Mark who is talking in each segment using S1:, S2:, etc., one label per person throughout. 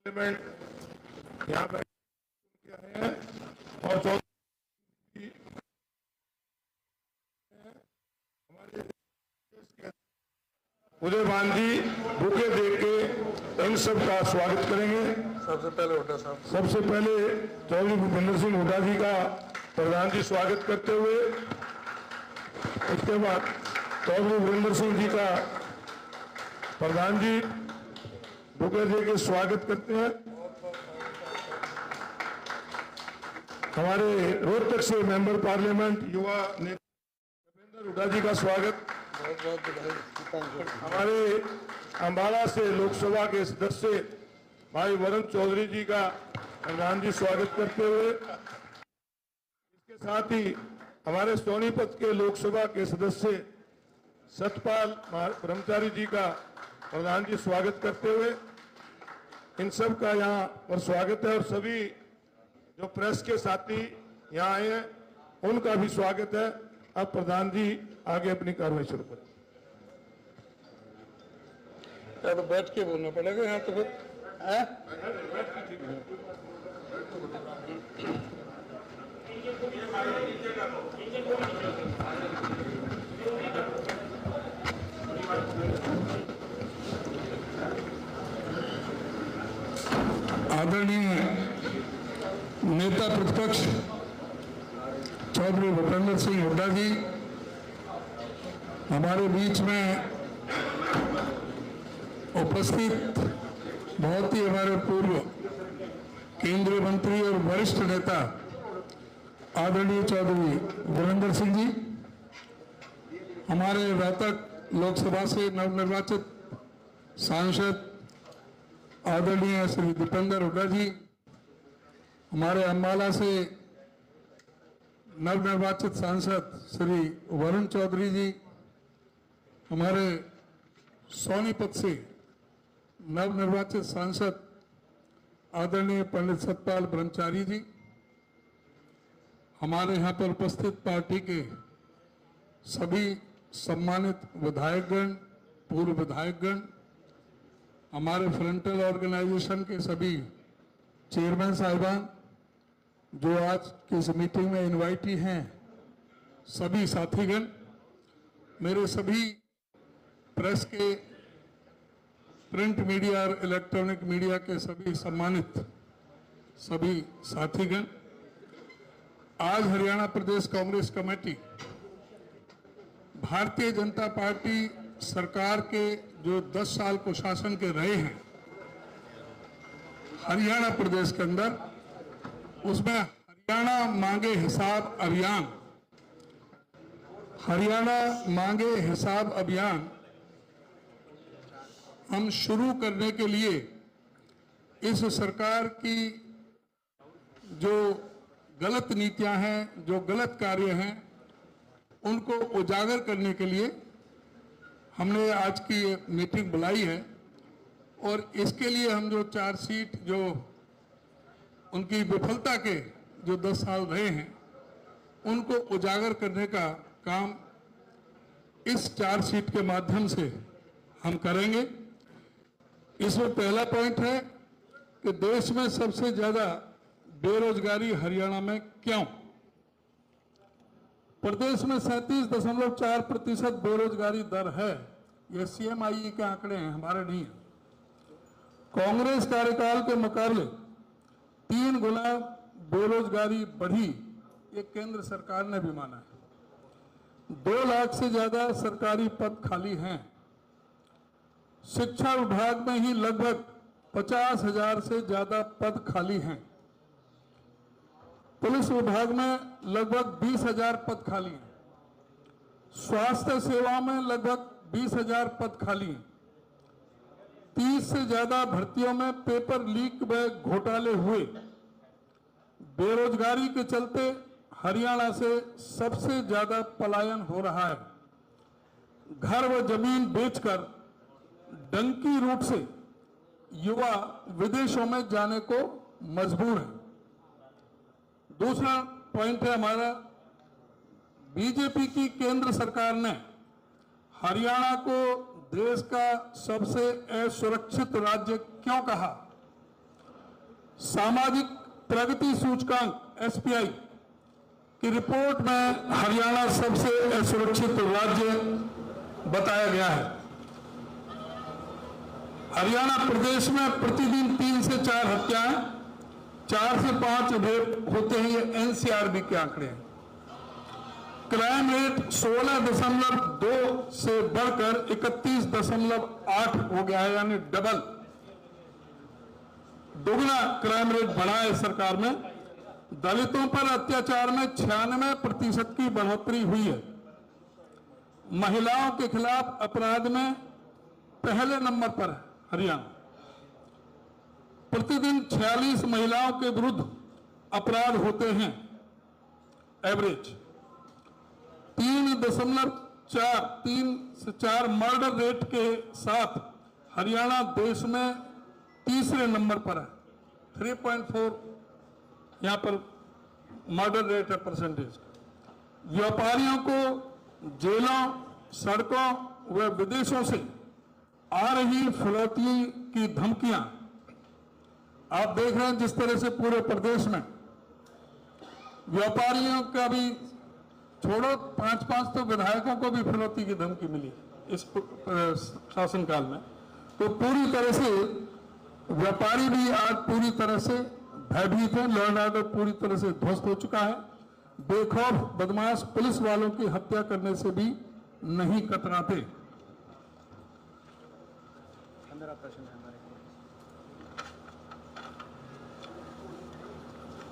S1: Parliament यहाँ पर हैं और हमारे उदय भान जी बुके दे के इन सब का स्वागत करेंगे। सबसे पहले चौधरी भूपेंद्र सिंह हुड्डा जी का प्रधान जी स्वागत करते हुए, उसके बाद चौधरी भूपेंद्र सिंह जी का प्रधान जी बुके दे के स्वागत करते हैं। हमारे रोहतक से मेंबर पार्लियामेंट युवा नेता भूपेंद्र हुड्डा जी का स्वागत। हमारे अंबाला से लोकसभा के सदस्य भाई वरुण चौधरी जी का प्रधान जी स्वागत करते हुए, इसके साथ ही हमारे सोनीपत के लोकसभा के सदस्य सतपाल ब्रह्मचारी जी का प्रधान जी स्वागत करते हुए, इन सब का यहाँ पर स्वागत है। और सभी जो प्रेस के साथी यहाँ आए हैं उनका भी स्वागत है। अब प्रधान जी आगे अपनी कार्रवाई शुरू करें।
S2: तो बैठ के बोलना पड़ेगा यहाँ तो फिर
S1: आदरणीय नेता प्रतिपक्ष चौधरी भूपेंद्र सिंह हुड्डा जी हमारे बीच में उपस्थित, बहुत ही हमारे पूर्व केंद्रीय मंत्री और वरिष्ठ नेता आदरणीय चौधरी वीरेंद्र सिंह जी, हमारे रोहतक लोकसभा से नवनिर्वाचित सांसद आदरणीय श्री दीपेंद्र हुड्डा जी, हमारे अंबाला से नवनिर्वाचित सांसद श्री वरुण चौधरी जी, हमारे सोनीपत से नवनिर्वाचित सांसद आदरणीय पंडित सतपाल ब्रह्मचारी जी, हमारे यहाँ पर उपस्थित पार्टी के सभी सम्मानित विधायकगण, पूर्व विधायकगण, हमारे फ्रंटल ऑर्गेनाइजेशन के सभी चेयरमैन साहिबान जो आज की इस मीटिंग में इनवाइटी हैं, सभी साथीगण, मेरे सभी प्रेस के, प्रिंट मीडिया और इलेक्ट्रॉनिक मीडिया के सभी सम्मानित सभी साथीगण, आज हरियाणा प्रदेश कांग्रेस कमेटी भारतीय जनता पार्टी सरकार के जो 10 साल को शासन के रहे हैं हरियाणा प्रदेश के अंदर, उसमें हरियाणा मांगे हिसाब अभियान, हरियाणा मांगे हिसाब अभियान हम शुरू करने के लिए इस सरकार की जो गलत नीतियां हैं, जो गलत कार्य हैं, उनको उजागर करने के लिए हमने आज की मीटिंग बुलाई है। और इसके लिए हम जो चार्जशीट जो उनकी विफलता के जो 10 साल रहे हैं उनको उजागर करने का काम इस चार्जशीट के माध्यम से हम करेंगे। इसमें पहला पॉइंट है कि देश में सबसे ज्यादा बेरोजगारी हरियाणा में क्यों? प्रदेश में 37.4% बेरोजगारी दर है। ये CMIE के आंकड़े हैं, हमारे नहीं है। कांग्रेस कार्यकाल के मुकाबले 3 गुना बेरोजगारी बढ़ी, ये केंद्र सरकार ने भी माना है। 2 लाख से ज्यादा सरकारी पद खाली हैं। शिक्षा विभाग में ही लगभग 50,000 से ज्यादा पद खाली हैं। पुलिस विभाग में लगभग 20,000 पद खाली हैं। स्वास्थ्य सेवा में लगभग 20,000 पद खाली हैं। 30 से ज्यादा भर्तियों में पेपर लीक व घोटाले हुए। बेरोजगारी के चलते हरियाणा से सबसे ज्यादा पलायन हो रहा है। घर व जमीन बेचकर डंकी रूट से युवा विदेशों में जाने को मजबूर है। दूसरा पॉइंट है हमारा, बीजेपी की केंद्र सरकार ने हरियाणा को देश का सबसे असुरक्षित राज्य क्यों कहा? सामाजिक प्रगति सूचकांक एसपीआई की रिपोर्ट में हरियाणा सबसे असुरक्षित राज्य बताया गया है। हरियाणा प्रदेश में प्रतिदिन 3 से 4 हत्याएं, 4 से 5 रेप होते हैं, ये एनसीआरबी के आंकड़े हैं। क्राइम रेट 16.2 से बढ़कर 31.8 हो गया है, यानी डबल, दोगुना क्राइम रेट बढ़ा है सरकार में। दलितों पर अत्याचार में 96% की बढ़ोतरी हुई है। महिलाओं के खिलाफ अपराध में पहले नंबर पर है हरियाणा। प्रतिदिन 46 महिलाओं के विरुद्ध अपराध होते हैं एवरेज। 3 से 4 मर्डर रेट के साथ हरियाणा देश में तीसरे नंबर पर है। 3.4 यहां पर मर्डर रेट है परसेंटेज। व्यापारियों को जेलों, सड़कों व विदेशों से आ रही फिरौती की धमकियां आप देख रहे हैं। जिस तरह से पूरे प्रदेश में व्यापारियों का भी छोड़ो, 5 तो विधायकों को भी फिरौती की धमकी मिली इस शासनकाल में। तो पूरी तरह से व्यापारी भी आज पूरी तरह से भयभीत है। लॉ एंड ऑर्डर पूरी तरह से ध्वस्त हो चुका है। बेखौफ बदमाश पुलिस वालों की हत्या करने से भी नहीं कतराते।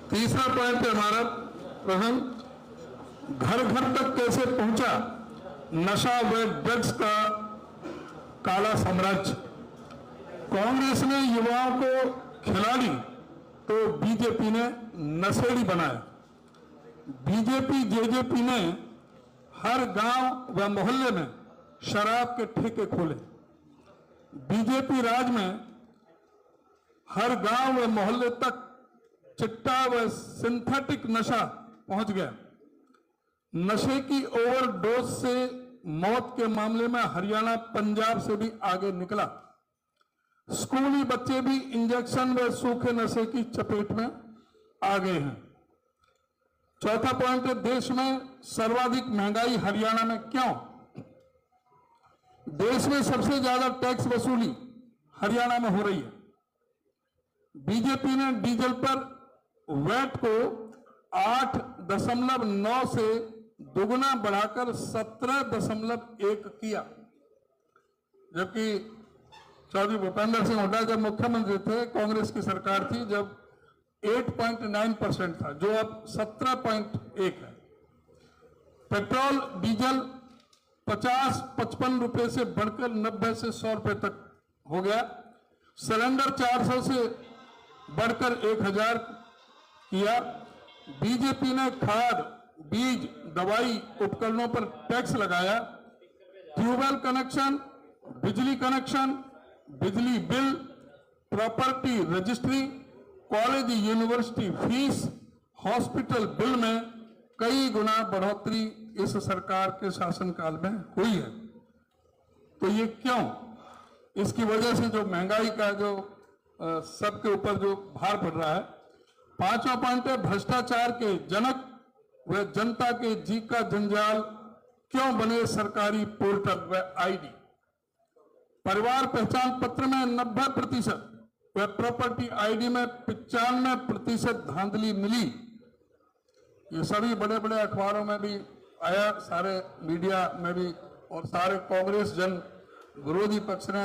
S1: तीसरा पॉइंट है हमारा प्रश्न, घर घर तक कैसे पहुंचा नशा व ड्रग्स का काला साम्राज्य। कांग्रेस ने युवाओं को खिलाड़ी तो बीजेपी ने नशेड़ी बनाया। बीजेपी जेजेपी ने हर गांव व मोहल्ले में शराब के ठेके खोले। बीजेपी राज में हर गांव व मोहल्ले तक चिट्टा व सिंथेटिक नशा पहुंच गया। नशे की ओवरडोज से मौत के मामले में हरियाणा पंजाब से भी आगे निकला। स्कूली बच्चे भी इंजेक्शन व सूखे नशे की चपेट में आ गए हैं। चौथा पॉइंट है, देश में सर्वाधिक महंगाई हरियाणा में क्यों। देश में सबसे ज्यादा टैक्स वसूली हरियाणा में हो रही है। बीजेपी ने डीजल पर वैट को 8.9 से दोगुना बढ़ाकर 17.1 किया, जबकि चौधरी भूपेंद्र सिंह हुड्डा जब मुख्यमंत्री थे, कांग्रेस की सरकार थी, जब 8.9% था, जो अब 17.1 है। पेट्रोल डीजल 50-55 रुपए से बढ़कर 90 से 100 रुपए तक हो गया। सिलेंडर 400 से बढ़कर 1000 किया। बीजेपी ने खाद, बीज, दवाई, उपकरणों पर टैक्स लगाया। ट्यूबवेल कनेक्शन, बिजली कनेक्शन, बिजली bill, property registry, college university fees, hospital bill में कई गुना बढ़ोतरी इस सरकार के शासनकाल में हुई है। तो ये क्यों? इसकी वजह से जो महंगाई का जो सबके ऊपर जो भार पड़ रहा है। पांचवा पॉइंट है, भ्रष्टाचार के जनक व जनता के जी का जंजाल क्यों बने सरकारी पोर्टल व आईडी। परिवार पहचान पत्र में 90% व प्रॉपर्टी आईडी में 95% धांधली मिली। ये सभी बड़े बड़े अखबारों में भी आया, सारे मीडिया में भी, और सारे कांग्रेस जन विरोधी पक्ष ने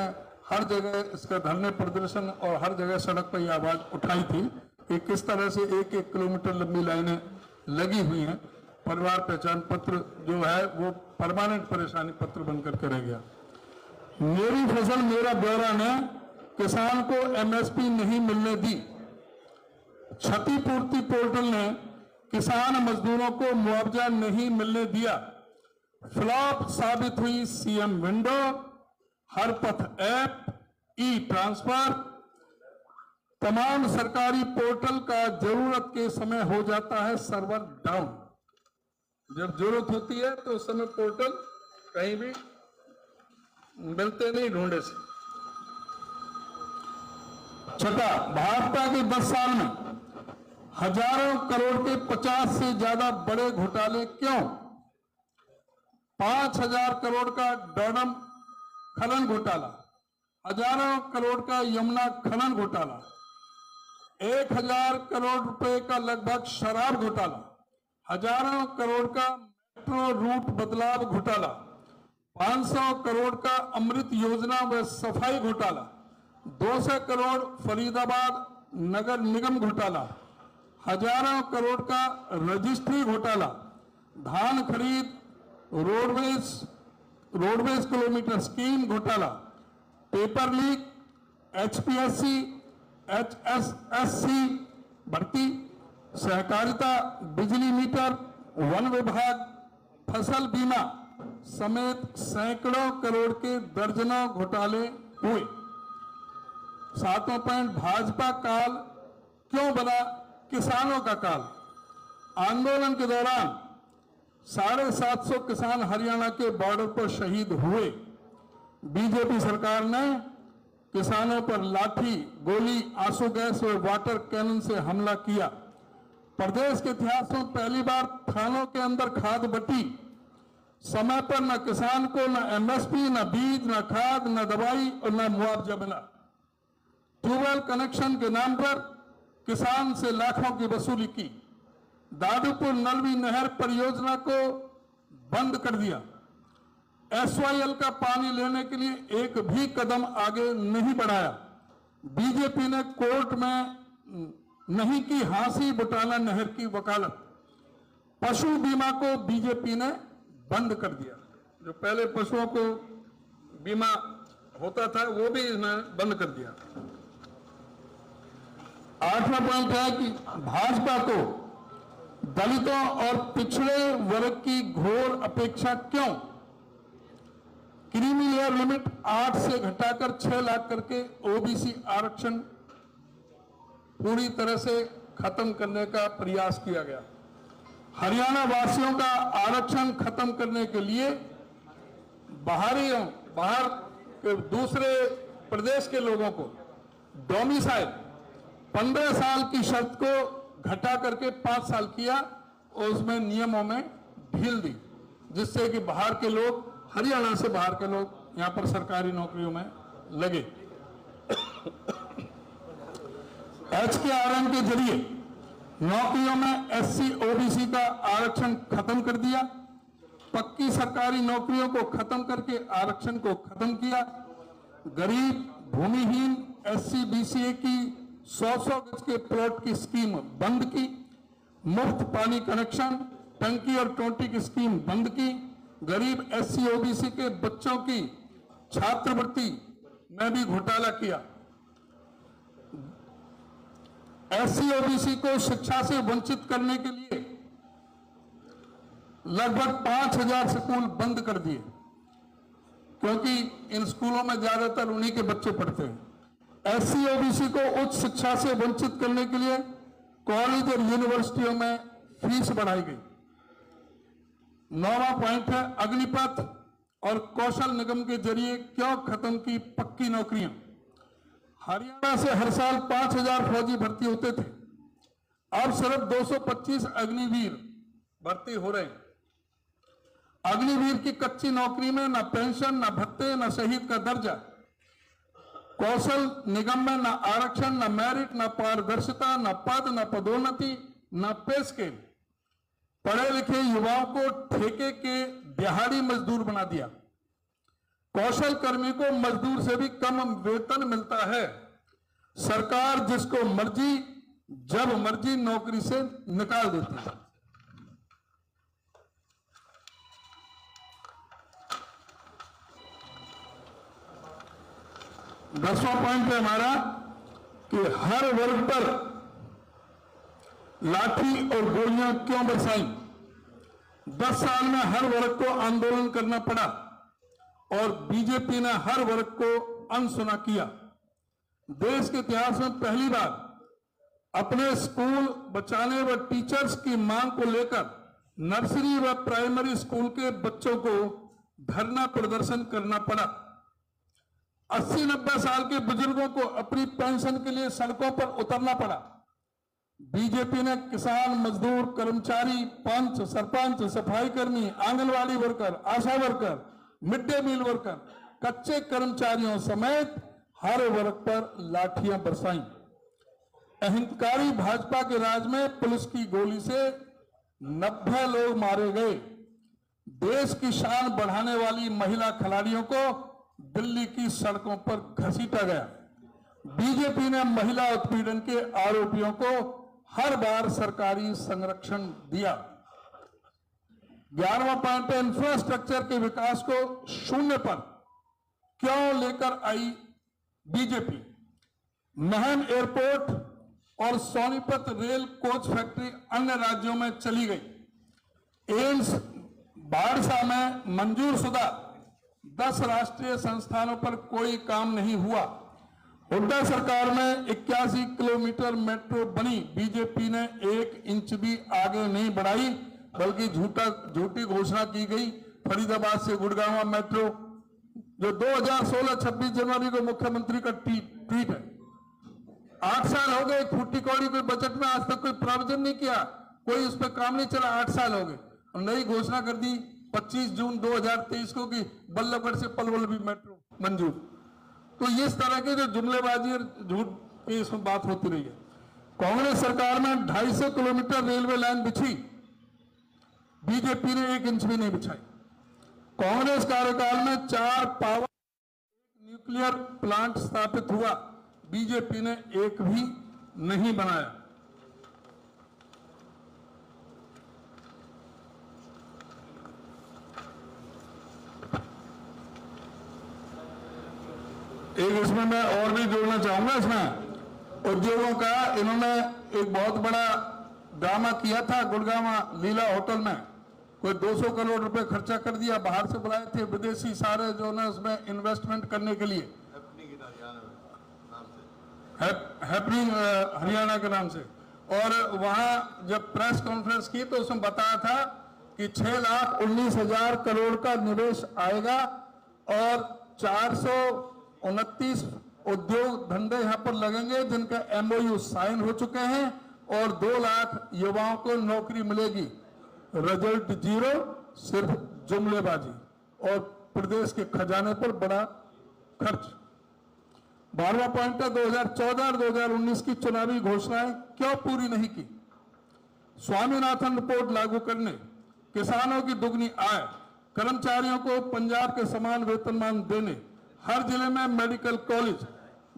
S1: हर जगह इसका धरने प्रदर्शन और हर जगह सड़क पर यह आवाज उठाई थी कि किस तरह से 1-1 किलोमीटर लंबी लाइनें लगी हुई हैं। परिवार पहचान पत्र जो है वो परमानेंट परेशानी पत्र बनकर के रह गया। मेरी फसल मेरा ब्यौरा ने किसान को एमएसपी नहीं मिलने दी। क्षतिपूर्ति पोर्टल ने किसान मजदूरों को मुआवजा नहीं मिलने दिया। फ्लॉप साबित हुई सीएम विंडो, हर पथ ऐप, ई ट्रांसफर। तमाम सरकारी पोर्टल का जरूरत के समय हो जाता है सर्वर डाउन। जब जरूरत होती है तो उस समय पोर्टल कहीं भी मिलते नहीं ढूंढे से। छठा, भाजपा के 10 साल में हजारों करोड़ के 50 से ज्यादा बड़े घोटाले क्यों? 5,000 करोड़ का डोडम खनन घोटाला, हजारों करोड़ का यमुना खनन घोटाला, 1,000 करोड़ रुपए का लगभग शराब घोटाला, हजारों करोड़ का मेट्रो रूट बदलाव घोटाला, 500 करोड़ का अमृत योजना व सफाई घोटाला, 200 करोड़ फरीदाबाद नगर निगम घोटाला, हजारों करोड़ का रजिस्ट्री घोटाला, धान खरीद, रोडवेज किलोमीटर स्कीम घोटाला, पेपर लीक, एचपीएससी, एचएसएससी भर्ती, सहकारिता, बिजली मीटर, वन विभाग, फसल बीमा समेत सैकड़ों करोड़ के दर्जनों घोटाले हुए। 7वां पॉइंट, भाजपा काल क्यों बना किसानों का काल? आंदोलन के दौरान 750 किसान हरियाणा के बॉर्डर पर शहीद हुए। बीजेपी सरकार ने किसानों पर लाठी, गोली, आंसू गैस और वाटर कैनन से हमला किया। प्रदेश के इतिहास में पहली बार थानों के अंदर खाद बटी। समय पर न किसान को न एमएसपी, न बीज, न खाद, न दवाई और न मुआवजा मिला। ट्यूबवेल कनेक्शन के नाम पर किसान से लाखों की वसूली की। दादूपुर नलवी नहर परियोजना को बंद कर दिया। एसवाईएल का पानी लेने के लिए एक भी कदम आगे नहीं बढ़ाया। बीजेपी ने कोर्ट में नहीं की हांसी बुटाना नहर की वकालत। पशु बीमा को बीजेपी ने बंद कर दिया। जो पहले पशुओं को बीमा होता था वो भी इसने बंद कर दिया। 8वां पॉइंट है कि भाजपा को दलितों और पिछड़े वर्ग की घोर अपेक्षा क्यों? क्रीमी लेयर लिमिट 8 से घटाकर 6 लाख करके ओबीसी आरक्षण पूरी तरह से खत्म करने का प्रयास किया गया। हरियाणा वासियों का आरक्षण खत्म करने के लिए बाहर के दूसरे प्रदेश के लोगों को डोमिसाइल 15 साल की शर्त को घटा करके 5 साल किया और उसमें नियमों में ढील दी, जिससे कि बाहर के लोग, हरियाणा से बाहर के लोग यहां पर सरकारी नौकरियों में लगे। HKRM के जरिए नौकरियों में एससी ओबीसी का आरक्षण खत्म कर दिया। पक्की सरकारी नौकरियों को खत्म करके आरक्षण को खत्म किया। गरीब, भूमिहीन एससी बीसीए की 100 गज के प्लॉट की स्कीम बंद की। मुफ्त पानी कनेक्शन, टंकी और टोटी की स्कीम बंद की। गरीब एससी ओबीसी के बच्चों की छात्रवृत्ति में भी घोटाला किया। एससी ओबीसी को शिक्षा से वंचित करने के लिए लगभग 5,000 स्कूल बंद कर दिए, क्योंकि इन स्कूलों में ज्यादातर उन्हीं के बच्चे पढ़ते हैं। एससी ओबीसी को उच्च शिक्षा से वंचित करने के लिए कॉलेज और यूनिवर्सिटियों में फीस बढ़ाई गई। 9वां पॉइंट है अग्निपथ और कौशल निगम के जरिए क्यों खत्म की पक्की नौकरियां? हरियाणा से हर साल 5,000 फौजी भर्ती होते थे, अब सिर्फ 225 अग्निवीर भर्ती हो रहे हैं। अग्निवीर की कच्ची नौकरी में न पेंशन, न भत्ते, न शहीद का दर्जा। कौशल निगम में न आरक्षण, न मेरिट, न पारदर्शिता, न पद, न पदोन्नति, न पे स्केल। पढ़े लिखे युवाओं को ठेके के दिहाड़ी मजदूर बना दिया। कौशल कर्मी को मजदूर से भी कम वेतन मिलता है। सरकार जिसको मर्जी जब मर्जी नौकरी से निकाल देती है। दसवां पॉइंट है हमारा कि हर वर्ग पर लाठी और गोलियां क्यों बरसाई? 10 साल में हर वर्ग को आंदोलन करना पड़ा और बीजेपी ने हर वर्ग को अनसुना किया। देश के इतिहास में पहली बार अपने स्कूल बचाने व टीचर्स की मांग को लेकर नर्सरी व प्राइमरी स्कूल के बच्चों को धरना प्रदर्शन करना पड़ा। 80-90 साल के बुजुर्गों को अपनी पेंशन के लिए सड़कों पर उतरना पड़ा। बीजेपी ने किसान, मजदूर, कर्मचारी, पंच, सरपंच, सफाई कर्मी, anganwadi worker, ASHA worker, mid day meal worker, कच्चे कर्मचारियों समेत हर वर्ग पर लाठियां बरसाई। अहंकारी भाजपा के राज में पुलिस की गोली से 90 लोग मारे गए। देश की शान बढ़ाने वाली महिला खिलाड़ियों को दिल्ली की सड़कों पर घसीटा गया। बीजेपी ने महिला उत्पीड़न के आरोपियों को हर बार सरकारी संरक्षण दिया। 11वां पॉइंट है, इंफ्रास्ट्रक्चर के विकास को शून्य पर क्यों लेकर आई बीजेपी। महम एयरपोर्ट और सोनीपत रेल कोच फैक्ट्री अन्य राज्यों में चली गई। एम्स बाड़सा में मंजूर शुदा 10 राष्ट्रीय संस्थानों पर कोई काम नहीं हुआ। हुड्डा सरकार में 81 किलोमीटर मेट्रो बनी, बीजेपी ने 1 इंच भी आगे नहीं बढ़ाई, बल्कि झूठी घोषणा की गई। फरीदाबाद से गुड़गांव मेट्रो जो 2016-26 जनवरी को मुख्यमंत्री का ट्वीट है। 8 साल हो गए, फूटी कौड़ी कोई बजट में आज तक कोई प्रावधान नहीं किया, कोई उस पर काम नहीं चला। 8 साल हो गए और नई घोषणा कर दी 25 जून 2023 को कि बल्लभगढ़ से पलवल भी मेट्रो मंजूर। तो इस तरह के जो जुमलेबाजी और झूठ की इसमें बात होती रही है। कांग्रेस सरकार में 250 किलोमीटर रेलवे लाइन बिछी, बीजेपी ने 1 इंच भी नहीं बिछाई। कांग्रेस कार्यकाल में 4 पावर न्यूक्लियर प्लांट स्थापित हुआ, बीजेपी ने 1 भी नहीं बनाया। एक इसमें मैं और भी जोड़ना चाहूंगा, इसमें उद्योगों का इन्होंने एक बहुत बड़ा ड्रामा किया था। गुड़गांव लीला होटल में कोई 200 करोड़ रुपए खर्चा कर दिया, बाहर से बुलाए थे विदेशी सारे जो ना उसमें इन्वेस्टमेंट करने के लिए, हैपनिंग हरियाणा के नाम से। और वहां जब प्रेस कॉन्फ्रेंस की तो उसमें बताया था कि 6,19,000 करोड़ का निवेश आएगा और 429 उद्योग धंधे यहां पर लगेंगे जिनका MOU साइन हो चुके हैं और 2 लाख युवाओं को नौकरी मिलेगी। रिजल्ट 0, सिर्फ जुमलेबाजी और प्रदेश के खजाने पर बड़ा खर्च। 12वां पॉइंट है, 2014 और 2019 की चुनावी घोषणाएं क्यों पूरी नहीं की। स्वामीनाथन रिपोर्ट लागू करने, किसानों की दुगनी आय, कर्मचारियों को पंजाब के समान वेतनमान देने, हर जिले में मेडिकल कॉलेज,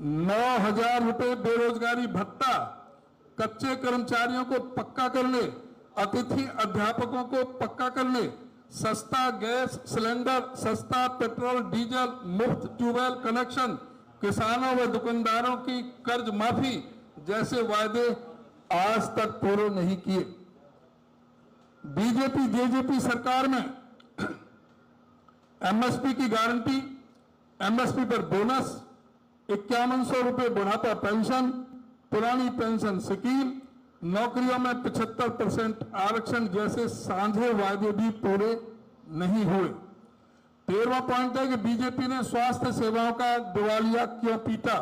S1: 9,000 रुपए बेरोजगारी भत्ता, कच्चे कर्मचारियों को पक्का करने, अतिथि अध्यापकों को पक्का करने, सस्ता गैस सिलेंडर, सस्ता पेट्रोल डीजल, मुफ्त ट्यूबवेल कनेक्शन, किसानों व दुकानदारों की कर्ज माफी जैसे वायदे आज तक पूरे नहीं किए। बीजेपी जेजेपी सरकार में MSP की गारंटी, MSP पर बोनस, 5100 रुपए बुढ़ापा पेंशन, पुरानी पेंशन स्कीम, नौकरियों में 75% आरक्षण जैसे सांझे वायदे भी पूरे नहीं हुए। 13वां पॉइंट है कि बीजेपी ने स्वास्थ्य सेवाओं का दिवालिया क्यों पीटा।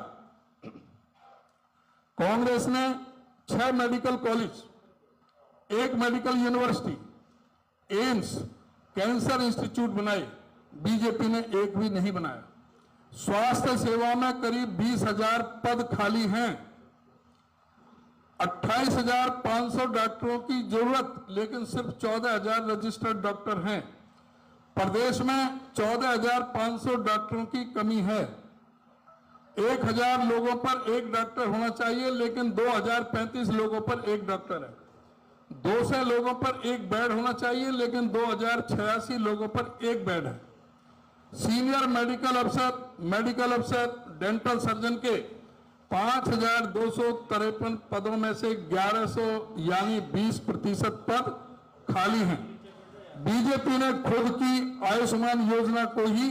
S1: कांग्रेस ने 6 medical college, 1 medical university, AIIMS, cancer institute बनाए, बीजेपी ने 1 भी नहीं बनाया। स्वास्थ्य सेवाओं में करीब 20,000 पद खाली हैं, 28,500 डॉक्टरों की जरूरत, लेकिन सिर्फ 14,000 रजिस्टर्ड डॉक्टर हैं। प्रदेश में 14,500 डॉक्टरों की कमी है। 1,000 लोगों पर 1 डॉक्टर होना चाहिए, लेकिन 2,035 लोगों पर 1 डॉक्टर है। 200 लोगों पर 1 बेड होना चाहिए, लेकिन 2,086 लोगों पर 1 बेड है। सीनियर मेडिकल अफसर, डेंटल सर्जन के 5,253 पदों में से 1,100 यानी 20% पद खाली हैं। बीजेपी ने खुद की आयुष्मान योजना को ही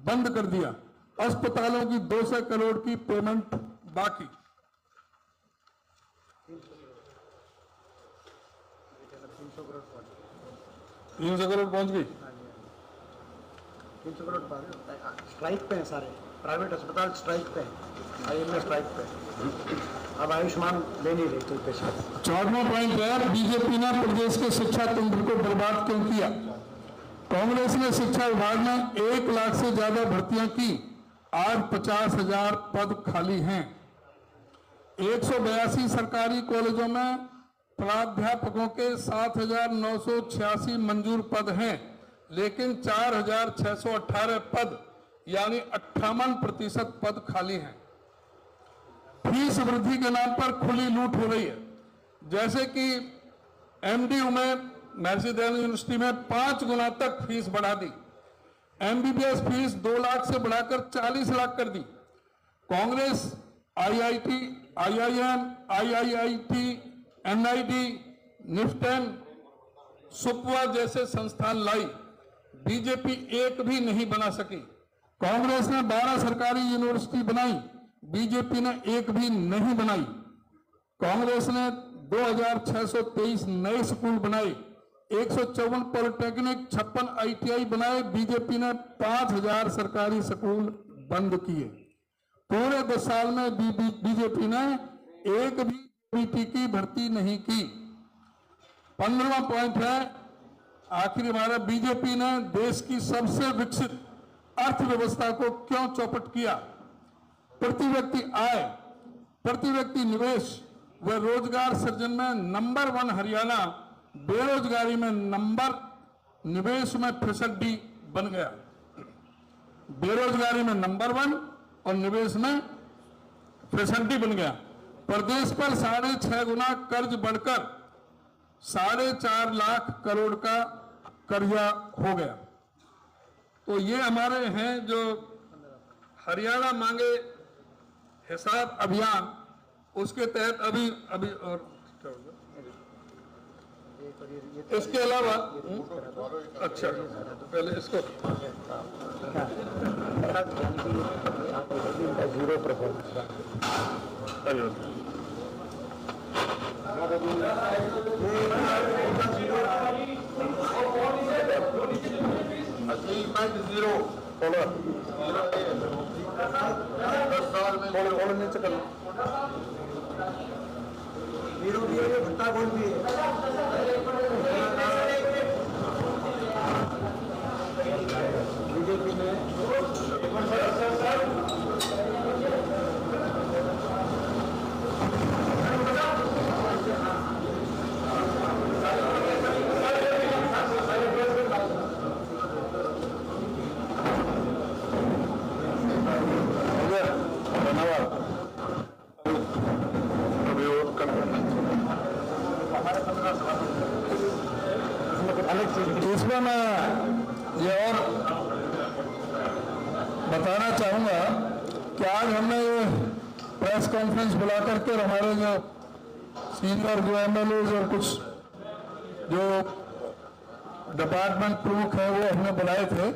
S1: बंद कर दिया। अस्पतालों की 200 करोड़ की पेमेंट बाकी। तीन सौ करोड़ पहुंच गई।
S3: 300 करोड़ स्ट्राइक पे हैं सारे। प्राइवेट अस्पताल स्ट्राइक पे है, आईएमए स्ट्राइक पे, अब आयुष्मान ले नहीं रही कोई पेशेंट।
S1: 14वां पॉइंट है, बीजेपी ने प्रदेश के शिक्षा तंत्र को बर्बाद क्यों किया? कांग्रेस ने शिक्षा विभाग में 1 लाख से ज्यादा भर्तियां की, आज 50,000 पद खाली हैं। 182 सरकारी कॉलेजों में प्राध्यापकों के 7,986 मंजूर पद हैं, लेकिन 4,618 पद यानी 58% पद खाली हैं। फीस वृद्धि के नाम पर खुली लूट हो रही है, जैसे कि एमडीयू में महर्षि दयानंद यूनिवर्सिटी में 5 गुना तक फीस बढ़ा दी, एमबीबीएस फीस 2 लाख से बढ़ाकर 40 लाख कर दी। Congress IIT, IIM, IIIT, NIT, NIFTEM, SUPVA जैसे संस्थान लाई, बीजेपी एक भी नहीं बना सकी। कांग्रेस ने 12 सरकारी यूनिवर्सिटी बनाई, बीजेपी ने एक भी नहीं बनाई। कांग्रेस ने 2,623 नए स्कूल बनाए, 154 पॉलिटेक्निक, 56 आईटीआई बनाए, बीजेपी ने 5,000 सरकारी स्कूल बंद किए। पूरे 10 साल में बीजेपी ने एक भी बीटी की भर्ती नहीं की। 15वां पॉइंट है, आखिर हमारा बीजेपी ने देश की सबसे विकसित अर्थव्यवस्था को क्यों चौपट किया? प्रति व्यक्ति आय, प्रति व्यक्ति निवेश व रोजगार सृजन में नंबर 1 हरियाणा, बेरोजगारी में नंबर, निवेश में 65 बन गया। बेरोजगारी में नंबर 1 और निवेश में 65 बन गया। प्रदेश पर 6.5 गुना कर्ज बढ़कर 4.5 लाख करोड़ का कर्जा हो गया। तो ये हमारे हैं जो हरियाणा मांगे हिसाब अभियान, उसके तहत अभी और इसके अलावा अच्छा पहले इसको
S3: जीरो परफॉर्मेंस नीचे कर भट्टा कौन भी बीजेपी में
S1: इसमें मैं ये और बताना चाहूंगा कि आज हमने ये प्रेस कॉन्फ्रेंस बुला करके हमारे जो सीनियर जो एमएलएज और कुछ जो डिपार्टमेंट प्रमुख है वो हमने बुलाए थे,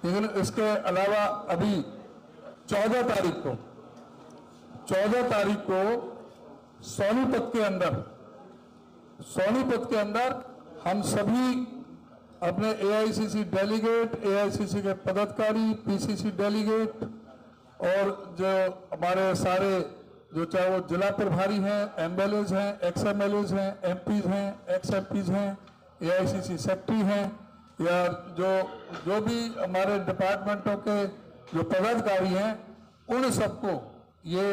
S1: लेकिन इसके अलावा अभी 14 तारीख को सोनीपत के अंदर हम सभी अपने एआईसीसी डेलीगेट, एआईसीसी के पदाधिकारी, पीसीसी डेलीगेट और जो हमारे सारे जो चाहे वो जिला प्रभारी हैं, एमएलएज हैं, एक्स एमएलएज हैं, एमपीज हैं, एक्स एमपीज हैं, एआईसीसी सेक्रेटरी हैं, या जो भी हमारे डिपार्टमेंटों के जो पदाधिकारी हैं, उन सबको ये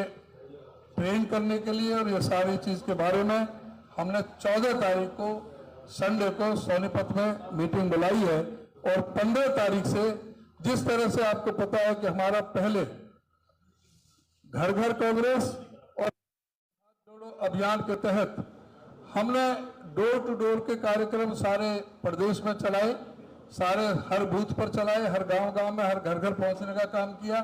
S1: ट्रेन करने के लिए और ये सारी चीज के बारे में हमने 14 तारीख को संडे को सोनीपत में मीटिंग बुलाई है। और 15 तारीख से जिस तरह से आपको पता है कि हमारा पहले घर घर कांग्रेस और जोड़ो अभियान के तहत हमने डोर टू डोर के कार्यक्रम सारे प्रदेश में चलाए, सारे हर बूथ पर चलाए, हर गांव में हर घर घर पहुंचने का काम किया।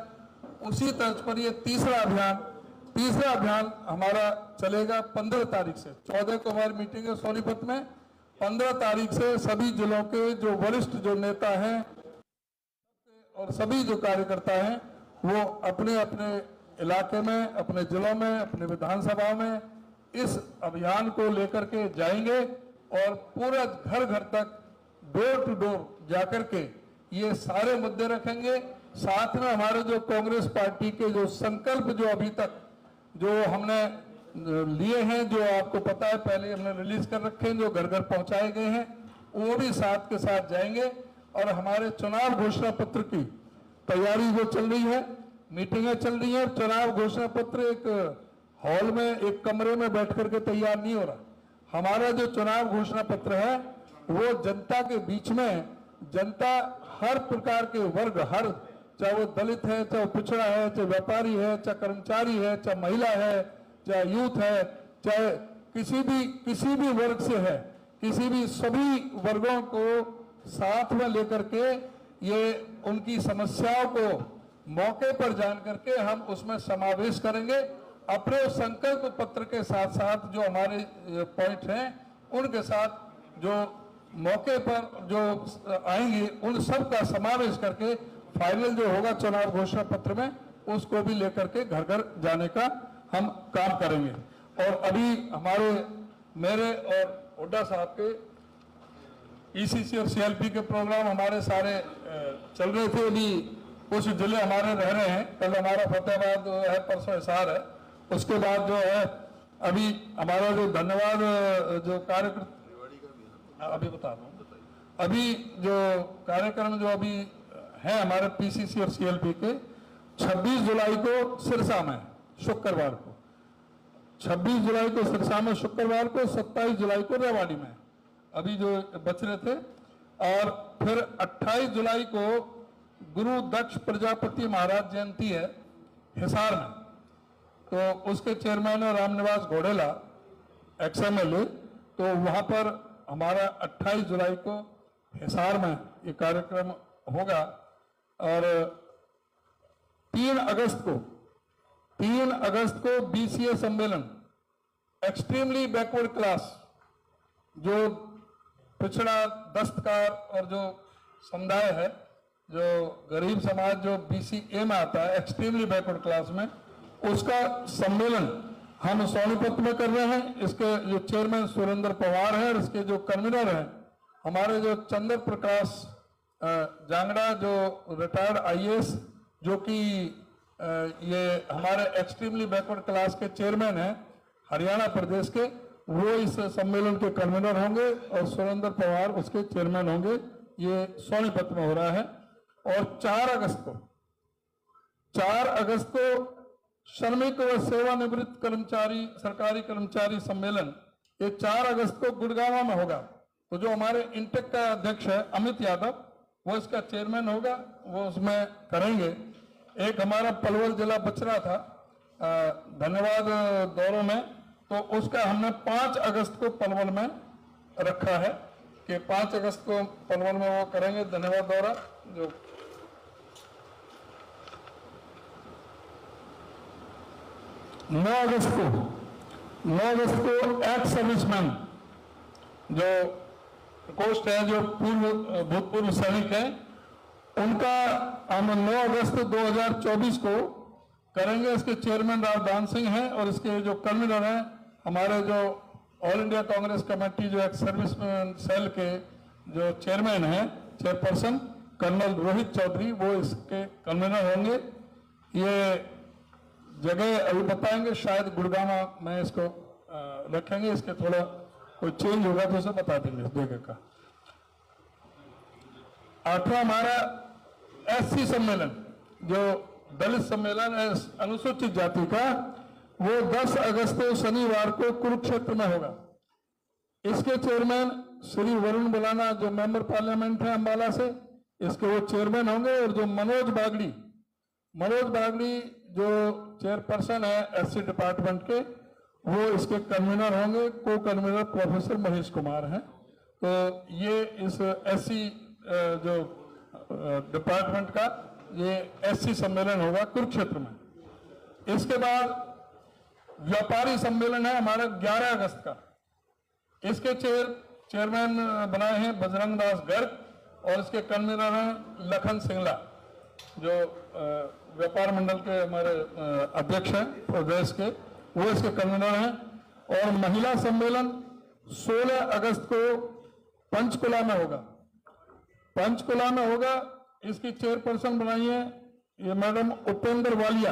S1: उसी तर्ज पर ये तीसरा अभियान हमारा चलेगा 15 तारीख से। 14 को हमारी मीटिंग है सोनीपत में, 15 तारीख से सभी जिलों के जो वरिष्ठ जो नेता हैं और सभी जो कार्यकर्ता हैं वो अपने अपने इलाके में, अपने जिलों में, अपने विधानसभा में इस अभियान को लेकर के जाएंगे और पूरा घर घर तक डोर टू डोर जाकर के ये सारे मुद्दे रखेंगे साथ में हमारे जो कांग्रेस पार्टी के जो संकल्प जो अभी तक जो हमने लिए हैं, जो आपको पता है पहले हमने रिलीज कर रखे हैं, जो घर घर पहुंचाए गए हैं, वो भी साथ के साथ जाएंगे। और हमारे चुनाव घोषणा पत्र की तैयारी जो चल रही है, मीटिंगें चल रही हैं। चुनाव घोषणा पत्र एक हॉल में एक कमरे में बैठ करके तैयार नहीं हो रहा। हमारा जो चुनाव घोषणा पत्र है वो जनता के बीच में, जनता हर प्रकार के वर्ग, हर चाहे वो दलित है, चाहे पिछड़ा है, चाहे व्यापारी है, चाहे कर्मचारी है, चाहे महिला है, चाहे यूथ है, चाहे किसी भी वर्ग से है, किसी भी सभी वर्गों को साथ में लेकर के ये उनकी समस्याओं को मौके पर जान करके हम उसमें समावेश करेंगे। अपने संकल्प पत्र के साथ साथ जो हमारे पॉइंट हैं उनके साथ जो मौके पर जो आएंगे उन सब का समावेश करके फाइनल जो होगा चुनाव घोषणा पत्र में उसको भी लेकर के घर घर जाने का हम काम करेंगे। और अभी हमारे मेरे और हुड्डा साहब के ईसीसी और सीएलपी के प्रोग्राम हमारे सारे चल रहे थे। अभी कुछ जिले हमारे रह रहे हैं, कल हमारा फतेहाबाद है, परसों हिसार है, उसके बाद जो है अभी हमारा जो धन्यवाद जो कार्यक्रम अभी बता रहा हूँ, अभी जो कार्यक्रम जो अभी है हमारे पीसीसी और सीएलपी के 26 जुलाई को सिरसा में शुक्रवार को, 26 जुलाई को सिरसा में शुक्रवार को, 27 जुलाई को रेवाड़ी में अभी जो बच रहे थे, और फिर 28 जुलाई को गुरु दक्ष प्रजापति महाराज जयंती है हिसार में, तो उसके चेयरमैन है रामनिवास घोड़ेला XMLA। तो वहां पर हमारा 28 जुलाई को हिसार में ये कार्यक्रम होगा। और 3 अगस्त को BCA सम्मेलन, एक्सट्रीमली बैकवर्ड क्लास, जो पिछड़ा दस्तकार और जो समुदाय है, जो गरीब समाज जो BCA में आता है, एक्सट्रीमली बैकवर्ड क्लास में, उसका सम्मेलन हम सोनीपत में कर रहे हैं। इसके जो चेयरमैन सुरेंद्र पवार है और इसके जो कन्वीनर हैं हमारे जो चंद्र प्रकाश जांगड़ा, जो रिटायर्ड IAS, जो कि ये हमारे एक्सट्रीमली बैकवर्ड क्लास के चेयरमैन हैं हरियाणा प्रदेश के, वो इस सम्मेलन के कन्वीनर होंगे और सुरेंद्र पवार उसके चेयरमैन होंगे। ये सोनीपत में हो रहा है। और 4 अगस्त को श्रमिक व सेवानिवृत्त कर्मचारी, सरकारी कर्मचारी सम्मेलन, ये 4 अगस्त को गुड़गांव में होगा। तो जो हमारे इंटेक का अध्यक्ष है अमित यादव, वो इसका चेयरमैन होगा, वो उसमें करेंगे। एक हमारा पलवल जिला बच रहा था धन्यवाद दौरों में, तो उसका हमने 5 अगस्त को पलवल में रखा है कि 5 अगस्त को पलवल में वो करेंगे धन्यवाद दौरा। जो 9 अगस्त को एक्स सर्विसमैन जो पोस्ट है, जो भूतपूर्व सैनिक है, उनका हम 9 अगस्त 2024 को करेंगे। इसके चेयरमैन रावदान सिंह हैं और इसके जो कन्वीनर हैं हमारे जो ऑल इंडिया कांग्रेस कमेटी जो एक्स सर्विसमैन सेल के जो चेयरमैन हैं, चेयरपर्सन कर्नल रोहित चौधरी, वो इसके कन्वीनर होंगे। ये जगह अभी बताएंगे, शायद गुड़गांव में इसको रखेंगे। इसके थोड़ा कोई चेंज होगा तो उसे बता देंगे जगह का। 8वां हमारा SC सम्मेलन, जो दलित सम्मेलन है अनुसूचित जाति का, वो 10 अगस्त को शनिवार को कुरुक्षेत्र में होगा। इसके चेयरमैन श्री वरुण बुलाना, जो मेंबर पार्लियामेंट है अंबाला से, इसके वो चेयरमैन होंगे। और जो मनोज बागड़ी जो चेयरपर्सन है SC डिपार्टमेंट के, वो इसके कन्वीनर होंगे। को कन्वीनर प्रोफेसर महेश कुमार हैं। तो ये इस SC जो डिपार्टमेंट का ये SC सम्मेलन होगा कुरुक्षेत्र में। इसके बाद व्यापारी सम्मेलन है हमारा 11 अगस्त का। इसके चेयरमैन बनाए हैं बजरंग दास गर्ग और इसके कन्वीनर हैं लखन सिंगला, जो व्यापार मंडल के हमारे अध्यक्ष हैं प्रदेश के, वो इसके कन्वीनर हैं। और महिला सम्मेलन 16 अगस्त को पंचकुला में होगा। इसकी चेयरपर्सन बनाई है ये मैडम उपेंद्र वालिया,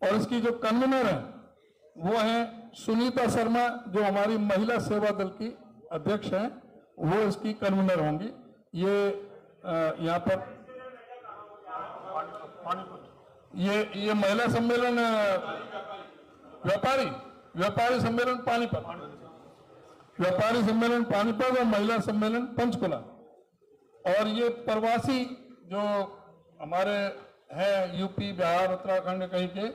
S1: और इसकी जो कन्वीनर है वो है सुनीता शर्मा, जो हमारी महिला सेवा दल की अध्यक्ष हैं, वो इसकी कन्वीनर होंगी। ये यहाँ पर ये महिला सम्मेलन व्यापारी सम्मेलन पानीपत, व्यापारी सम्मेलन पानीपत और महिला सम्मेलन पंचकुला। और ये प्रवासी जो हमारे हैं यूपी, बिहार, उत्तराखंड कहीं के,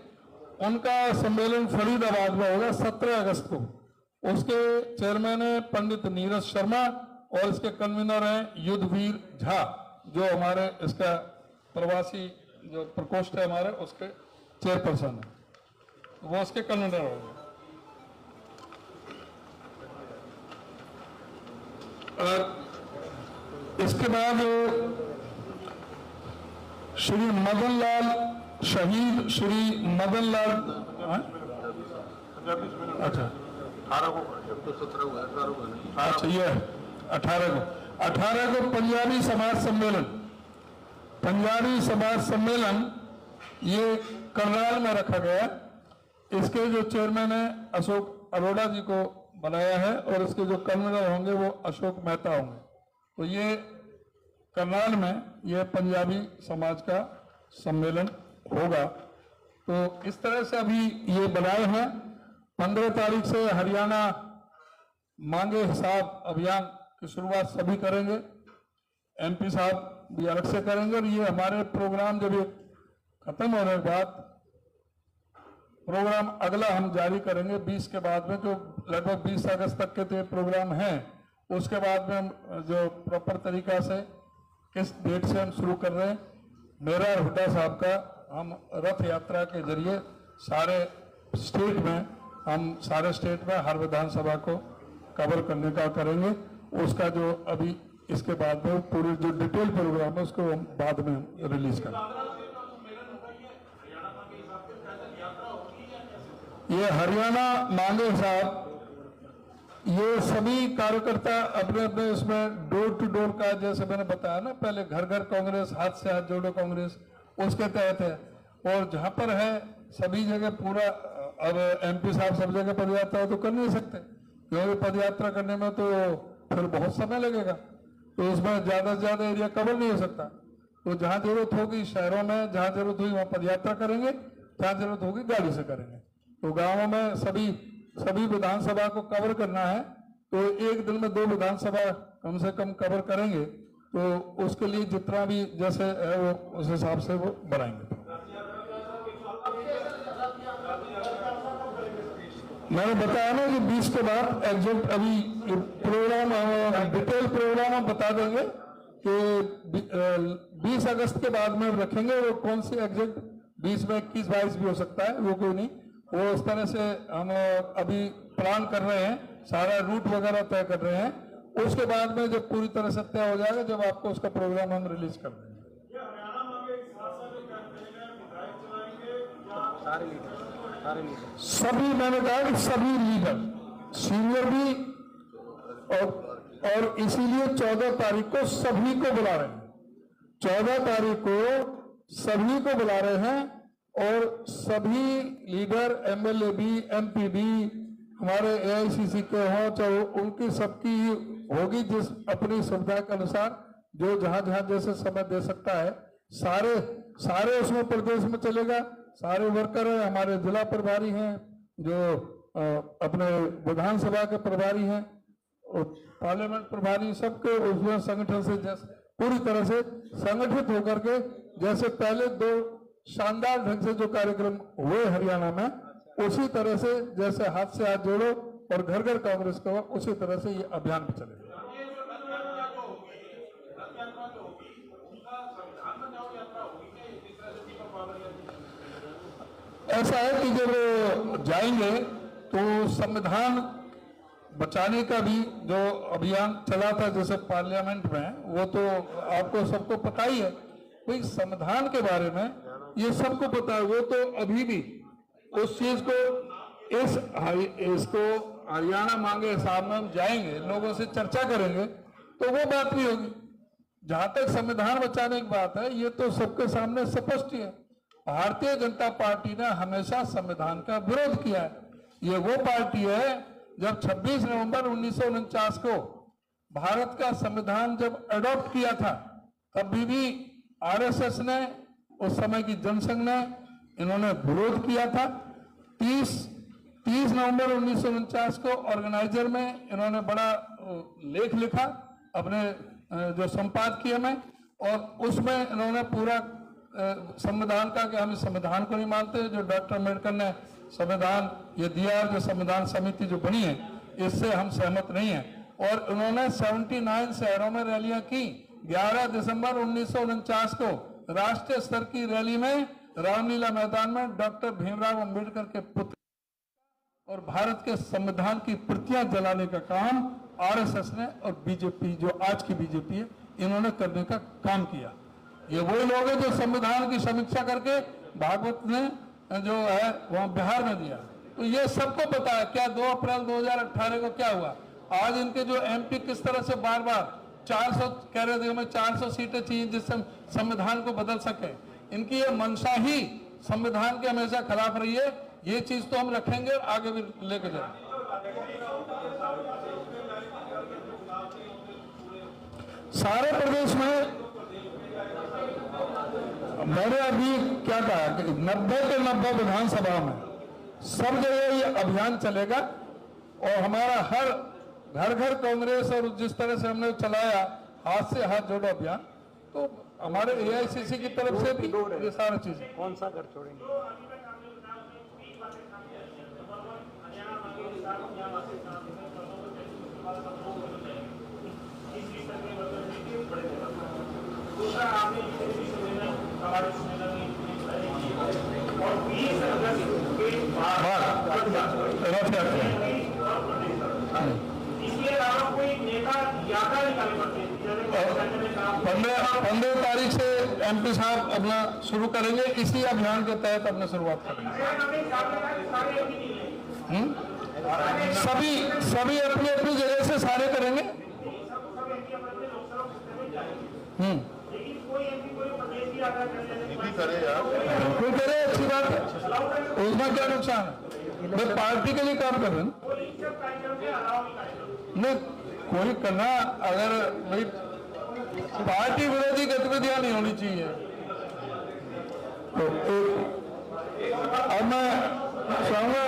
S1: उनका सम्मेलन फरीदाबाद में होगा 17 अगस्त को। उसके चेयरमैन है पंडित नीरज शर्मा और इसके कन्वीनर हैं युद्धवीर झा, जो हमारे इसका प्रवासी जो प्रकोष्ठ है हमारे उसके चेयरपर्सन है, वो उसके कन्वीनर होंगे। और इसके बाद श्री मदन लाल, शहीद श्री मदन लाल, अच्छा 18 ये 18 को पंजाबी समाज सम्मेलन ये करनाल में रखा गया। इसके जो चेयरमैन है अशोक अरोड़ा जी को बनाया है और इसके जो कन्वीनर होंगे वो अशोक मेहता होंगे। तो ये करनाल में ये पंजाबी समाज का सम्मेलन होगा। तो इस तरह से अभी ये बनाए हैं। 15 तारीख से हरियाणा मांगे हिसाब अभियान की शुरुआत सभी करेंगे, एमपी साहब भी अलग से करेंगे। और ये हमारे प्रोग्राम जब ये खत्म होने के बाद प्रोग्राम अगला हम जारी करेंगे 20 के बाद में, जो लगभग 20 अगस्त तक के तो प्रोग्राम हैं। उसके बाद में हम जो प्रॉपर तरीका से किस डेट से हम शुरू कर रहे हैं, मेरा और हुड्डा साहब का हम रथ यात्रा के जरिए सारे स्टेट में हर विधानसभा को कवर करने का करेंगे। उसका जो अभी इसके बाद में पूरी जो डिटेल प्रोग्राम है उसको हम बाद में रिलीज करेंगे। ये हरियाणा मांगे हिसाब, ये सभी कार्यकर्ता अपने अपने इसमें डोर टू डोर का, जैसे मैंने बताया ना पहले, घर घर कांग्रेस, हाथ से हाथ जोड़ो कांग्रेस, उसके तहत है। और जहां पर है सभी जगह पूरा, अब एमपी साहब सब जगह पदयात्रा तो कर नहीं सकते, क्योंकि पदयात्रा करने में तो फिर बहुत समय लगेगा, तो उसमें ज्यादा से ज्यादा एरिया कवर नहीं हो सकता। तो जहां जरूरत होगी शहरों में, जहां जरूरत होगी वहां पदयात्रा करेंगे, जहां जरूरत होगी गाड़ी से करेंगे। तो गांवों में सभी विधानसभा को कवर करना है, तो एक दिन में 2 विधानसभा कम से कम कवर करेंगे। तो उसके लिए जितना भी जैसे है वो उस हिसाब से वो बनाएंगे। मैंने बताया ना कि 20 के बाद एग्जैक्ट अभी प्रोग्राम, डिटेल प्रोग्राम हम बता देंगे कि 20 अगस्त के बाद में रखेंगे। वो कौन सी एग्जैक्ट 20 में 21, 22 भी हो सकता है, वो कोई नहीं। वो इस तरह से हम अभी प्लान कर रहे हैं, सारा रूट वगैरह तय कर रहे हैं। उसके बाद में जब पूरी तरह से तय हो जाएगा, जब आपको उसका प्रोग्राम हम रिलीज कर देंगे। सभी, मैंने कहा कि सभी लीडर, सीनियर भी, और इसीलिए 14 तारीख को सभी को बुला रहे हैं। 14 तारीख को सभी को बुला रहे हैं और सभी लीडर, एमएलए भी, एमपी भी, हमारे एआईसीसी के हों चाहे उनकी सबकी होगी, जिस अपनी सुविधा के अनुसार जो जहां जहां जैसे समय दे सकता है, सारे उसमें प्रदेश में चलेगा। सारे वर्कर हैं, हमारे जिला प्रभारी हैं, जो अपने विधानसभा के प्रभारी हैं और पार्लियामेंट प्रभारी, सबके उसमें संगठन से जैसे पूरी तरह से संगठित होकर के, जैसे पहले 2 शानदार ढंग से जो कार्यक्रम हुए हरियाणा में, उसी तरह से जैसे हाथ से हाथ जोड़ो और घर घर कांग्रेस का, उसी तरह से ये अभियान भी चलेगा। ऐसा है कि जब जाएंगे तो संविधान बचाने का भी जो अभियान चला था जैसे पार्लियामेंट में, वो तो आपको सबको पता ही है। कोई संविधान के बारे में ये सबको पता है, वो तो अभी भी उस चीज को, इसको हरियाणा मांगे हिसाब में हम जाएंगे, लोगों से चर्चा करेंगे, तो वो बात नहीं होगी। जहां तक संविधान बचाने की बात है, ये तो सबके सामने स्पष्ट है। भारतीय जनता पार्टी ने हमेशा संविधान का विरोध किया है। ये वो पार्टी है जब 26 नवंबर 1949 को भारत का संविधान जब अडॉप्ट किया था, तभी भी आरएसएस ने, उस समय की जनसंघ ने, इन्होंने विरोध किया था। 30 नवंबर 1949 को ऑर्गेनाइजर में इन्होंने बड़ा लेख लिखा अपने जो संपादकीय में, और उसमें इन्होंने पूरा संविधान का कि हम इस संविधान को नहीं मानते, जो डॉक्टर अम्बेडकर ने संविधान ये दिया, जो संविधान समिति जो बनी है, इससे हम सहमत नहीं हैं। और उन्होंने 79 शहरों में रैलियां की। 11 दिसंबर 1949 को राष्ट्रीय स्तर की रैली में रामलीला मैदान में डॉक्टर भीमराव अंबेडकर के पुत्र और भारत के संविधान की प्रतियां जलाने का काम आरएसएस ने और बीजेपी, जो आज की बीजेपी है, इन्होंने करने का काम किया। ये वही लोग हैं जो संविधान की समीक्षा करके भागवत ने जो है वहां बिहार में दिया। तो ये सबको पता है क्या 2 अप्रैल 2018 को क्या हुआ। आज इनके जो एमपी किस तरह से बार बार 400 कह रहे थे, हमें 400 सीटें चाहिए जिससे संविधान को बदल सके। इनकी ये मंशा ही संविधान के हमेशा खिलाफ रही है। ये चीज तो हम रखेंगे और आगे भी लेके जाएंगे। सारे प्रदेश में मैंने अभी क्या कहा कि 90 के 90 विधानसभा में सब जगह ये अभियान चलेगा, और हमारा हर घर घर कांग्रेस, और जिस तरह से हमने चलाया हाथ से हाथ जोड़ो अभियान, तो हमारे एआईसीसी की तरफ से भी ये सारी चीजें।
S3: कौन सा घर छोड़ेंगे?
S4: इसलिए कोई नेता यात्रा निकालनी पड़ती है।
S1: 15 तारीख से एमपी साहब अपना शुरू करेंगे, इसी अभियान के तहत अपने शुरुआत करेंगे। सभी अपनी अपनी जगह से सारे करेंगे। कोई करे, अच्छी बात है, उसमें क्या नुकसान है। मैं पार्टी के लिए काम कर रहे हैं, नहीं कोई करना, अगर भाई पार्टी विरोधी गतिविधियां नहीं होनी चाहिए। तो अब मैं चाहूंगा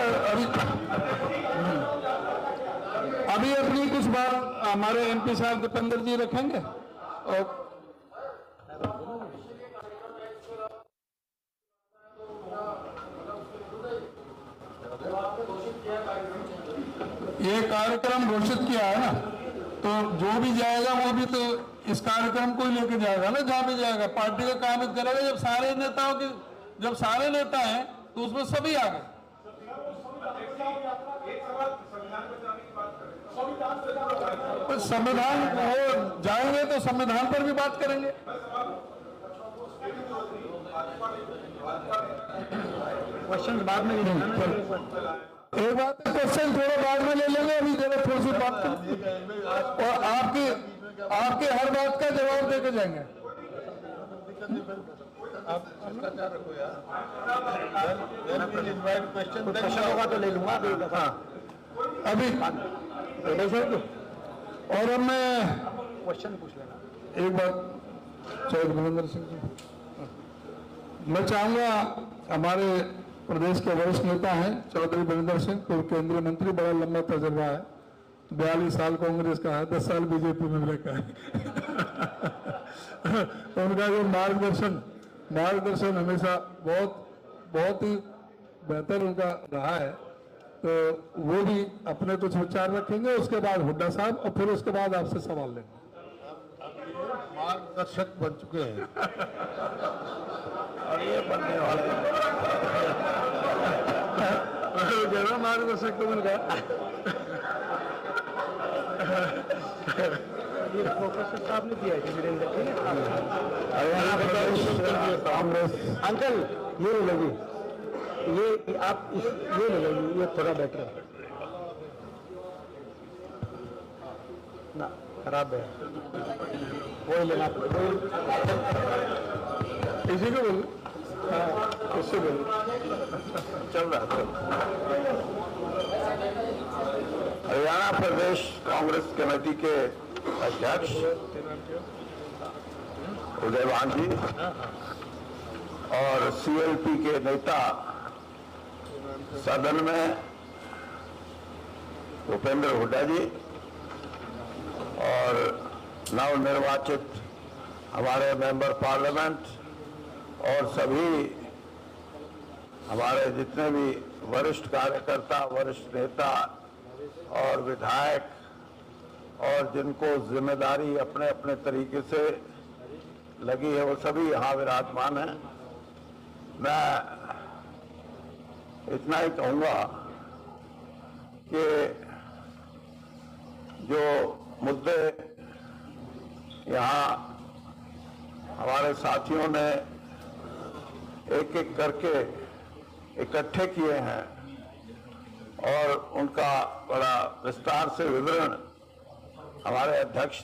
S1: अभी अपनी कुछ बात हमारे एमपी साहब दीपेंद्र जी रखेंगे। और ये कार्यक्रम घोषित किया है ना, तो जो भी जाएगा वो भी तो इस कार्यक्रम को ही लेके जाएगा ना, जहां भी जाएगा पार्टी का काम करेगा। जब सारे नेताओं की, जब सारे नेता हैं तो उसमें सभी आ गए। तो संविधान वो जाएंगे तो संविधान पर भी बात करेंगे।
S3: क्वेश्चन बाद में
S1: एक बात है, क्वेश्चन थोड़ा बाद में ले लेंगे, अभी जरा थोड़ी सी बात करें और आपके हर बात का जवाब देके जाएंगे।
S3: क्वेश्चन होगा तो ले लूंगा
S1: अभी। और अब मैं
S3: क्वेश्चन पूछ लेना।
S1: एक बात चौधरी बलविंदर सिंह जी, मैं चाहूंगा हमारे प्रदेश के वरिष्ठ नेता हैं चौधरी बलविंदर सिंह, पूर्व केंद्रीय मंत्री, बड़ा लंबा तजर्बा है, 42 साल कांग्रेस का है, 10 साल बीजेपी में भी रखा है। उनका जो मार्गदर्शन हमेशा बहुत ही बेहतर उनका रहा है। तो वो भी अपने कुछ विचार रखेंगे, उसके बाद हुड्डा साहब, और फिर उसके बाद आपसे सवाल लेंगे।
S2: मार्गदर्शक बन चुके हैं
S1: और ये बनने वाले मार्गदर्शक तो मिल गया।
S3: ये फोकस साहब ने दिया है वीरेंद्र, ठीक है। अंकल ये ले लोगी, ये आप ये ले लोगी, ये थोड़ा बेटर है ना। खराब है, वही लेना पड़ेगा।
S2: इसी को बोलो, हाँ उससे बोलो।
S5: चल रहा है। हरियाणा प्रदेश कांग्रेस कमेटी के अध्यक्ष उदयवान जी और सीएलपी के नेता सदन में भूपेंद्र हुड्डा जी और नवनिर्वाचित हमारे मेंबर पार्लियामेंट और सभी हमारे जितने भी वरिष्ठ कार्यकर्ता, वरिष्ठ नेता और विधायक और जिनको जिम्मेदारी अपने अपने तरीके से लगी है, वो सभी यहाँ विराजमान हैं। मैं इतना ही कहूँगा कि जो मुद्दे यहाँ हमारे साथियों ने एक एक करके इकट्ठे किए हैं और उनका बड़ा विस्तार से विवरण हमारे अध्यक्ष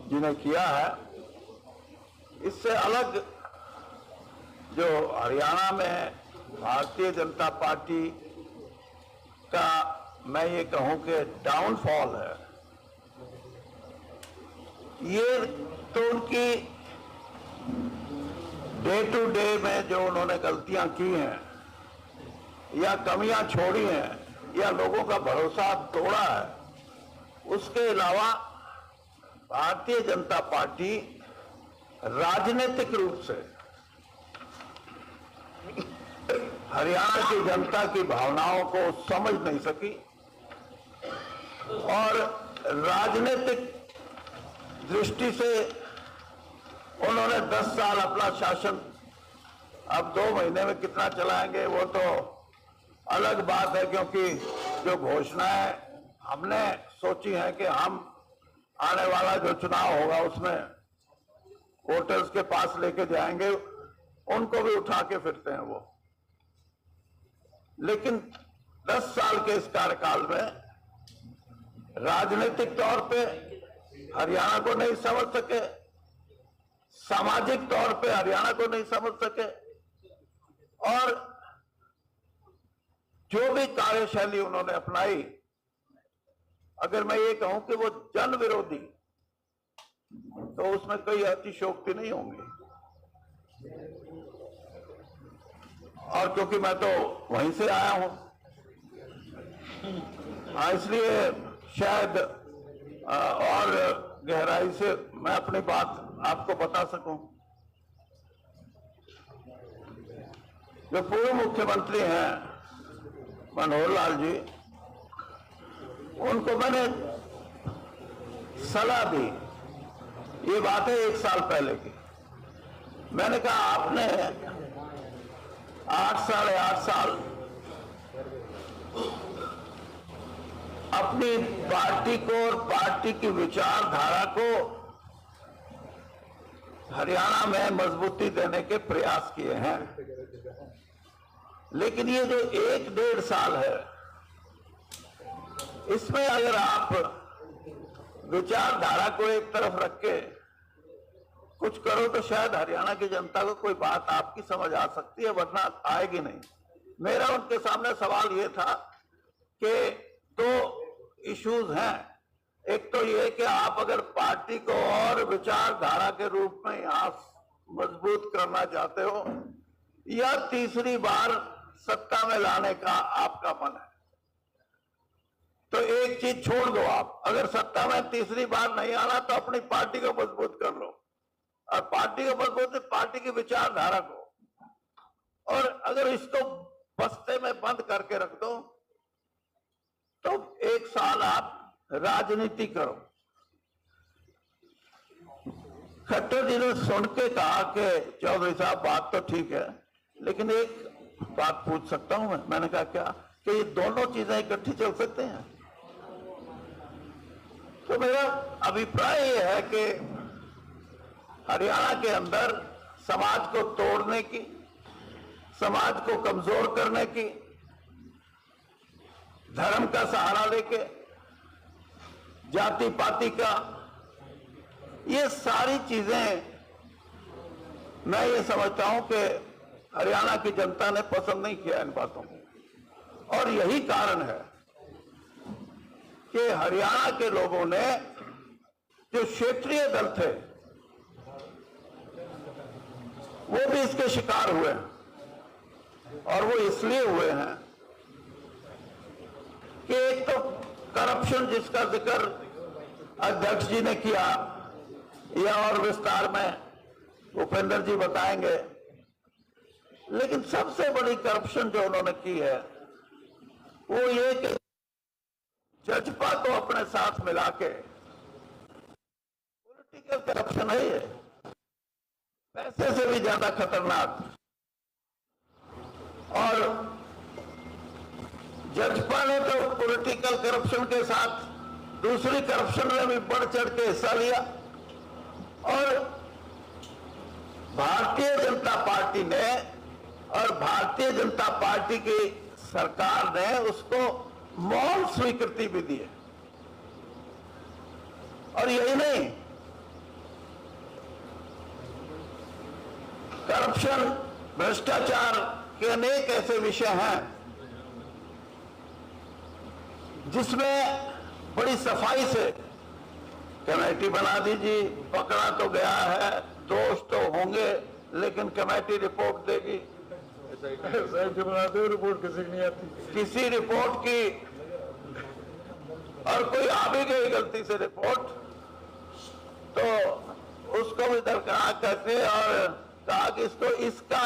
S5: जी ने किया है, इससे अलग जो हरियाणा में भारतीय जनता पार्टी का मैं ये कहूं कि डाउनफॉल है, ये तो उनकी डे टू डे में जो उन्होंने गलतियां की हैं या कमियां छोड़ी हैं या लोगों का भरोसा तोड़ा है, उसके अलावा भारतीय जनता पार्टी राजनीतिक रूप से हरियाणा की जनता की भावनाओं को समझ नहीं सकी और राजनीतिक दृष्टि से उन्होंने 10 साल अपना शासन अब 2 महीने में कितना चलाएंगे वो तो अलग बात है, क्योंकि जो घोषणाएं हमने सोची है कि हम आने वाला जो चुनाव होगा उसमें वोटर्स के पास लेके जाएंगे, उनको भी उठा के फिरते हैं वो। लेकिन 10 साल के इस कार्यकाल में राजनीतिक तौर पे हरियाणा को नहीं समझ सके, सामाजिक तौर पे हरियाणा को नहीं समझ सके और जो भी कार्यशैली उन्होंने अपनाई, अगर मैं ये कहूं कि वो जन विरोधी, तो उसमें कोई अतिशयोक्ति नहीं होंगी। और क्योंकि मैं तो वहीं से आया हूं, इसलिए शायद और गहराई से मैं अपनी बात आपको बता सकूं। जो पूर्व मुख्यमंत्री हैं मनोहर लाल जी, उनको मैंने सलाह दी, ये बात है 1 साल पहले की। मैंने कहा आपने 8 साढ़े 8 साल अपनी पार्टी को और पार्टी की विचारधारा को हरियाणा में मजबूती देने के प्रयास किए हैं, लेकिन ये जो 1-1.5 साल है, इसमें अगर आप विचारधारा को एक तरफ रख के कुछ करो तो शायद हरियाणा की जनता को कोई बात आपकी समझ आ सकती है, वरना आएगी नहीं। मेरा उनके सामने सवाल ये था कि 2 इश्यूज हैं, एक तो ये कि आप अगर पार्टी को और विचारधारा के रूप में यहां मजबूत करना चाहते हो या तीसरी बार सत्ता में लाने का आपका मन है, तो एक चीज छोड़ दो आप, अगर सत्ता में तीसरी बार नहीं आना तो अपनी पार्टी को मजबूत कर लो, और पार्टी को मजबूत पार्टी की विचारधारा को, और अगर इसको बस्ते में बंद करके रख दो तो 1 साल आप राजनीति करो। खट्टर जी ने सुन के कहा कि चौधरी साहब बात तो ठीक है, लेकिन एक बात पूछ सकता हूं मैं? मैंने कहा क्या कि ये दोनों चीजें इकट्ठी चल सकते हैं? तो मेरा अभिप्राय यह है कि हरियाणा के अंदर समाज को तोड़ने की, समाज को कमजोर करने की, धर्म का सहारा लेके जाति पाति का, ये सारी चीजें मैं ये समझता हूं कि हरियाणा की जनता ने पसंद नहीं किया इन बातों को। और यही कारण है कि हरियाणा के लोगों ने, जो क्षेत्रीय दल थे, वो भी इसके शिकार हुए हैं। और वो इसलिए हुए हैं कि एक तो करप्शन, जिसका जिक्र अध्यक्ष जी ने किया, या और विस्तार में उपेंद्र जी बताएंगे, लेकिन सबसे बड़ी करप्शन जो उन्होंने की है वो ये कि जजपा को अपने साथ मिला के, पॉलिटिकल करप्शन है ये, पैसे से भी ज्यादा खतरनाक। और जजपा ने तो पॉलिटिकल करप्शन के साथ दूसरी करप्शन में भी बढ़ चढ़ के हिस्सा लिया। और भारतीय जनता पार्टी ने और भारतीय जनता पार्टी की सरकार ने उसको मौन स्वीकृति भी दी है। और यही नहीं, करप्शन, भ्रष्टाचार के अनेक ऐसे विषय हैं जिसमें बड़ी सफाई से कमेटी बना दीजिए, पकड़ा तो गया है, दोष तो होंगे, लेकिन कमेटी रिपोर्ट देगी।
S2: साहब जो बनाते हो रिपोर्ट किसी की नहीं आती।
S5: किसी रिपोर्ट की, और कोई आ भी गई गलती से रिपोर्ट, तो उसको भी दरकार करके और कहा कि इसको इसका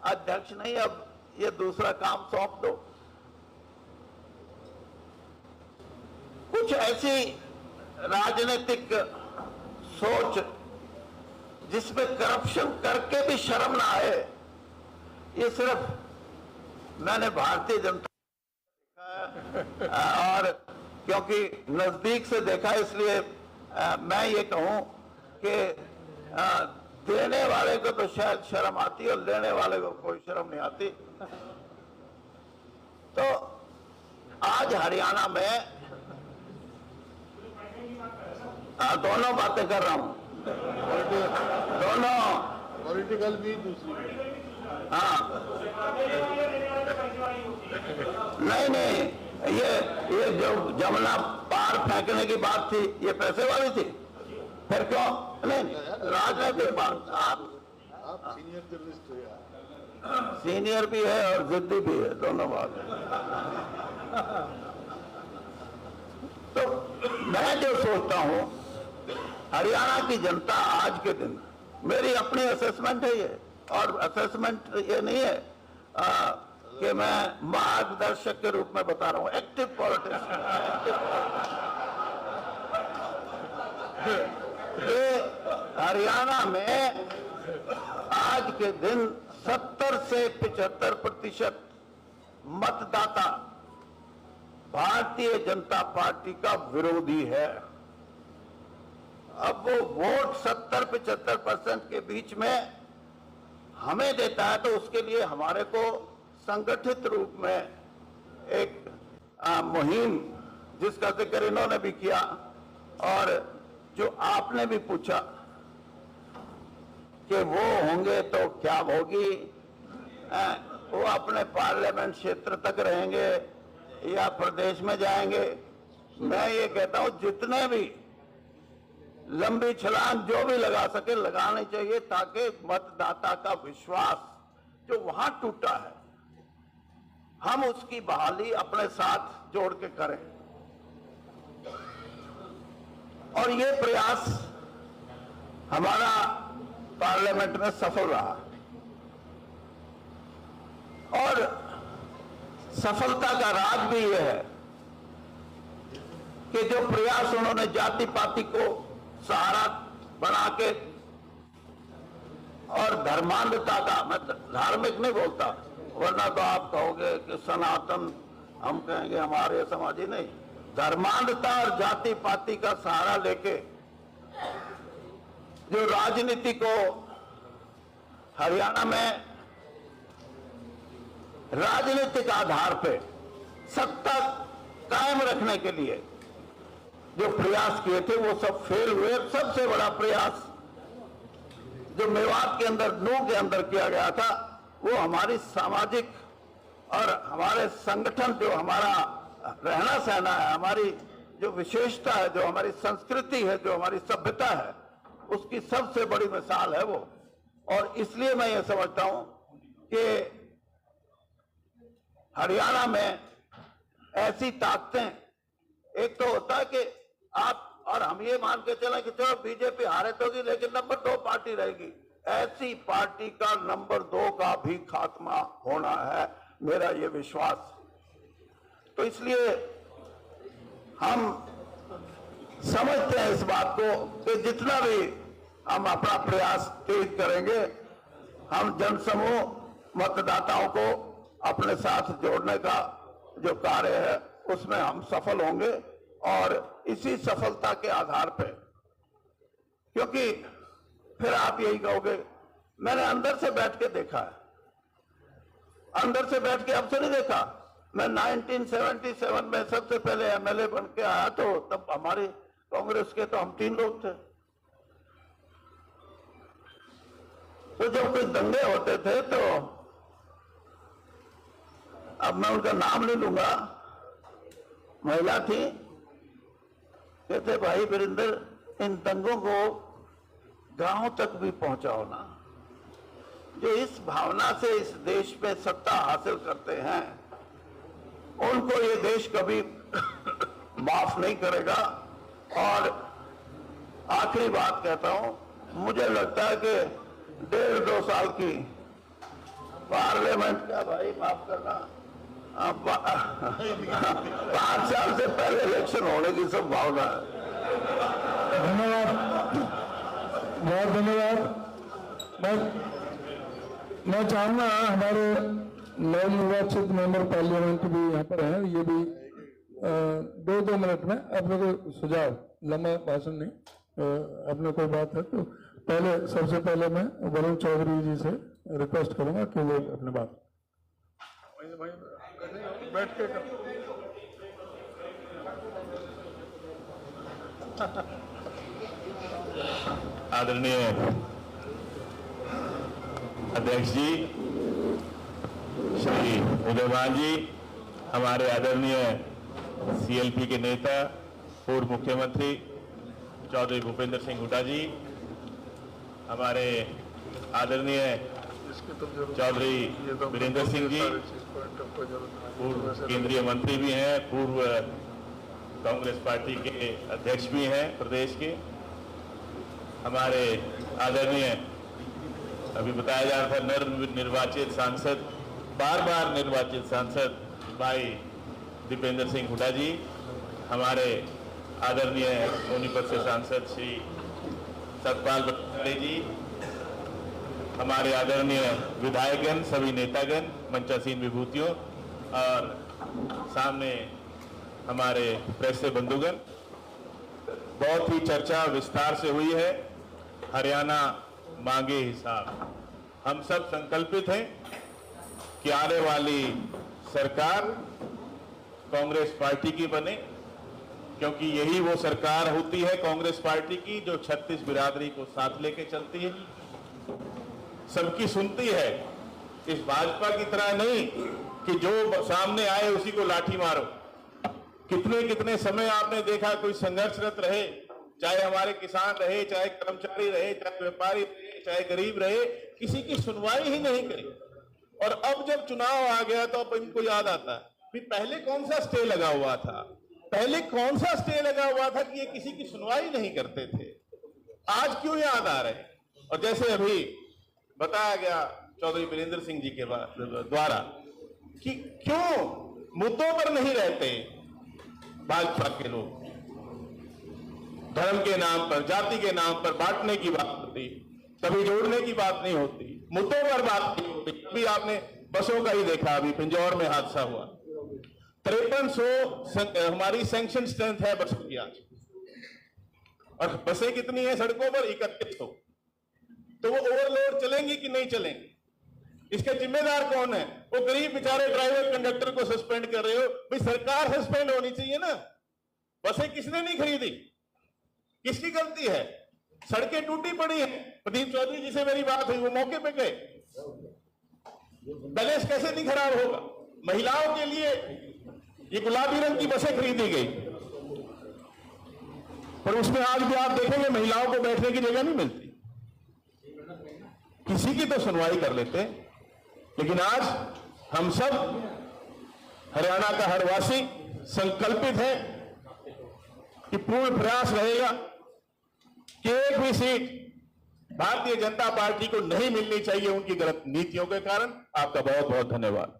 S5: अध्यक्ष नहीं, अब ये दूसरा काम सौंप दो। कुछ ऐसी राजनीतिक सोच जिसमें करप्शन करके भी शर्म ना आए, ये सिर्फ मैंने भारतीय जनता देखा है। और क्योंकि नजदीक से देखा, इसलिए मैं ये कहूं कि देने वाले को तो शायद शर्म आती है और लेने वाले को कोई शर्म नहीं आती। तो आज हरियाणा में दोनों बातें कर रहा हूं, दोनों
S2: पॉलिटिकल भी, दूसरी भी।
S5: हाँ, नहीं, ये जो जमुना पार फेंकने की बात थी, ये पैसे वाली थी। फिर क्यों नहीं, राजनीतिक बात। आप
S2: सीनियर जर्नलिस्ट हो यार।
S5: सीनियर भी है और जिद्दी भी है, दोनों बात है। तो मैं जो सोचता हूं, हरियाणा की जनता आज के दिन, मेरी अपनी असेसमेंट है ये, और असेसमेंट ये नहीं है कि मैं मार्गदर्शक के रूप में बता रहा हूं, एक्टिव पॉलिटिक्स। हरियाणा में आज के दिन 70 से 75% मतदाता भारतीय जनता पार्टी का विरोधी है। अब वो वोट 70-75% के बीच में हमें देता है, तो उसके लिए हमारे को संगठित रूप में एक मुहिम, जिसका जिक्र इन्होंने भी किया और जो आपने भी पूछा कि वो होंगे तो क्या होगी, वो अपने पार्लियामेंट क्षेत्र तक रहेंगे या प्रदेश में जाएंगे। मैं ये कहता हूं जितने भी लंबी छलांग जो भी लगा सके लगानी चाहिए, ताकि मतदाता का विश्वास जो वहां टूटा है, हम उसकी बहाली अपने साथ जोड़ के करें। और ये प्रयास हमारा पार्लियामेंट में सफल रहा, और सफलता का राज भी यह है कि जो प्रयास उन्होंने जाति पाति को सहारा बना के और धर्मांधता का, मैं धार्मिक नहीं बोलता, वरना तो आप कहोगे कि सनातन, हम कहेंगे हमारे समाजी नहीं, धर्मांधता और जाति पाति का सहारा लेके जो राजनीति को हरियाणा में राजनीतिक आधार पे सत्ता कायम रखने के लिए जो प्रयास किए थे वो सब फेल हुए। सबसे बड़ा प्रयास जो मेवात के अंदर, नूह के अंदर किया गया था, वो हमारी सामाजिक और हमारे संगठन, जो हमारा रहना सहना है, हमारी जो विशेषता है, जो हमारी संस्कृति है, जो हमारी सभ्यता है, उसकी सबसे बड़ी मिसाल है वो। और इसलिए मैं ये समझता हूं कि हरियाणा में ऐसी ताकतें, एक तो होता है कि आप और हम ये मान के चले कि चलो बीजेपी हारे तो होगी लेकिन नंबर 2 पार्टी रहेगी, ऐसी पार्टी का नंबर 2 का भी खात्मा होना है, मेरा ये विश्वास। तो इसलिए हम समझते हैं इस बात को कि जितना भी हम अपना प्रयास तेज करेंगे, हम जनसमूह मतदाताओं को अपने साथ जोड़ने का जो कार्य है उसमें हम सफल होंगे। और इसी सफलता के आधार पे, क्योंकि फिर आप यही कहोगे, मैंने अंदर से बैठ के देखा है, अंदर से बैठ के अब से नहीं देखा। मैं 1977 में सबसे पहले एमएलए बन के आया, तो तब हमारी कांग्रेस के तो हम 3 लोग थे। तो जब कोई दंगे होते थे तो, अब मैं उनका नाम नहीं लूंगा, महिला थी, कहते भाई वीरेंद्र, इन दंगों को गांव तक भी पहुंचाओ ना। जो इस भावना से इस देश में सत्ता हासिल करते हैं, उनको ये देश कभी माफ नहीं करेगा। और आखिरी बात कहता हूं, मुझे लगता है कि 1.5-2 साल की पार्लियामेंट का, भाई माफ करना, 5 साल से पहले इलेक्शन होने की संभावना है।
S1: धन्यवाद, बहुत धन्यवाद। मैं चाहूंगा हमारे नवनिर्वाचित मेंबर पार्लियामेंट भी यहाँ पर हैं, ये भी 2-2 मिनट में अपने को सुझाव, लंबा भाषण नहीं, अपने कोई बात है तो पहले, सबसे पहले मैं वरुण चौधरी जी से रिक्वेस्ट करूंगा कि वो अपने बात
S2: बैठ के
S6: आदरणीय अध्यक्ष जी श्री उदयभान जी, हमारे आदरणीय सीएलपी के नेता पूर्व मुख्यमंत्री चौधरी भूपेंद्र सिंह हुड्डा जी, हमारे आदरणीय चौधरी वीरेंद्र सिंह जी, पूर्व केंद्रीय मंत्री भी हैं, पूर्व कांग्रेस पार्टी के अध्यक्ष भी हैं प्रदेश के, हमारे आदरणीय, अभी बताया जा रहा था, निर्वाचित सांसद, बार निर्वाचित सांसद भाई दीपेंद्र सिंह हुड्डा जी, हमारे आदरणीय सोनीपत से सांसद श्री सतपाल भट्टाचार्य जी, हमारे आदरणीय विधायकगण, सभी नेतागण, मंचासीन विभूतियों, और सामने हमारे प्रेस से बंधुगण, बहुत ही चर्चा विस्तार से हुई है। हरियाणा मांगे हिसाब, हम सब संकल्पित हैं कि आने वाली सरकार कांग्रेस पार्टी की बने, क्योंकि यही वो सरकार होती है कांग्रेस पार्टी की जो 36 बिरादरी को साथ लेके चलती है, सबकी सुनती है। इस भाजपा की तरह नहीं कि जो सामने आए उसी को लाठी मारो। कितने समय आपने देखा कोई संघर्षरत रहे, चाहे हमारे किसान रहे, चाहे कर्मचारी रहे, चाहे व्यापारी रहे, चाहे गरीब रहे, किसी की सुनवाई ही नहीं करी। और अब जब चुनाव आ गया तो अब इनको याद आता है कि पहले कौन सा स्टे लगा हुआ था, पहले कौन सा स्टे लगा हुआ था कि ये किसी की सुनवाई नहीं करते थे, आज क्यों याद आ रहे हैं। और जैसे अभी बताया गया चौधरी वीरेंद्र सिंह जी के द्वारा कि क्यों मुद्दों पर नहीं रहते भाजपा के लोग, धर्म के नाम पर, जाति के नाम पर बांटने की बात होती, कभी जोड़ने की बात नहीं होती, मुद्दों पर बात नहीं होती। अभी आपने बसों का ही देखा, अभी पिंजौर में हादसा हुआ, 5300 हमारी सैंक्शन स्ट्रेंथ है बसों की आज, और बसें कितनी है सड़कों पर, 3100। तो वो ओवरलोड चलेंगी कि नहीं चलेंगी, इसके जिम्मेदार कौन है? वो गरीब बेचारे ड्राइवर कंडक्टर को सस्पेंड कर रहे हो, भाई सरकार सस्पेंड होनी चाहिए ना। बसें किसने नहीं खरीदी? किसकी गलती है? सड़कें टूटी पड़ी हैं। प्रदीप चौधरी जी से मेरी बात हुई, वो मौके पे गए। बैलेंस कैसे नहीं खराब होगा? महिलाओं के लिए ये गुलाबी रंग की बसें खरीदी गई, पर उसमें आज भी आप देखेंगे महिलाओं को बैठने की जगह नहीं मिलती। किसी की तो सुनवाई कर लेते। लेकिन आज हम सब, हरियाणा का हर वासी संकल्पित है कि पूर्ण प्रयास रहेगा कि एक भी सीट भारतीय जनता पार्टी को नहीं मिलनी चाहिए उनकी गलत नीतियों के कारण। आपका बहुत बहुत धन्यवाद।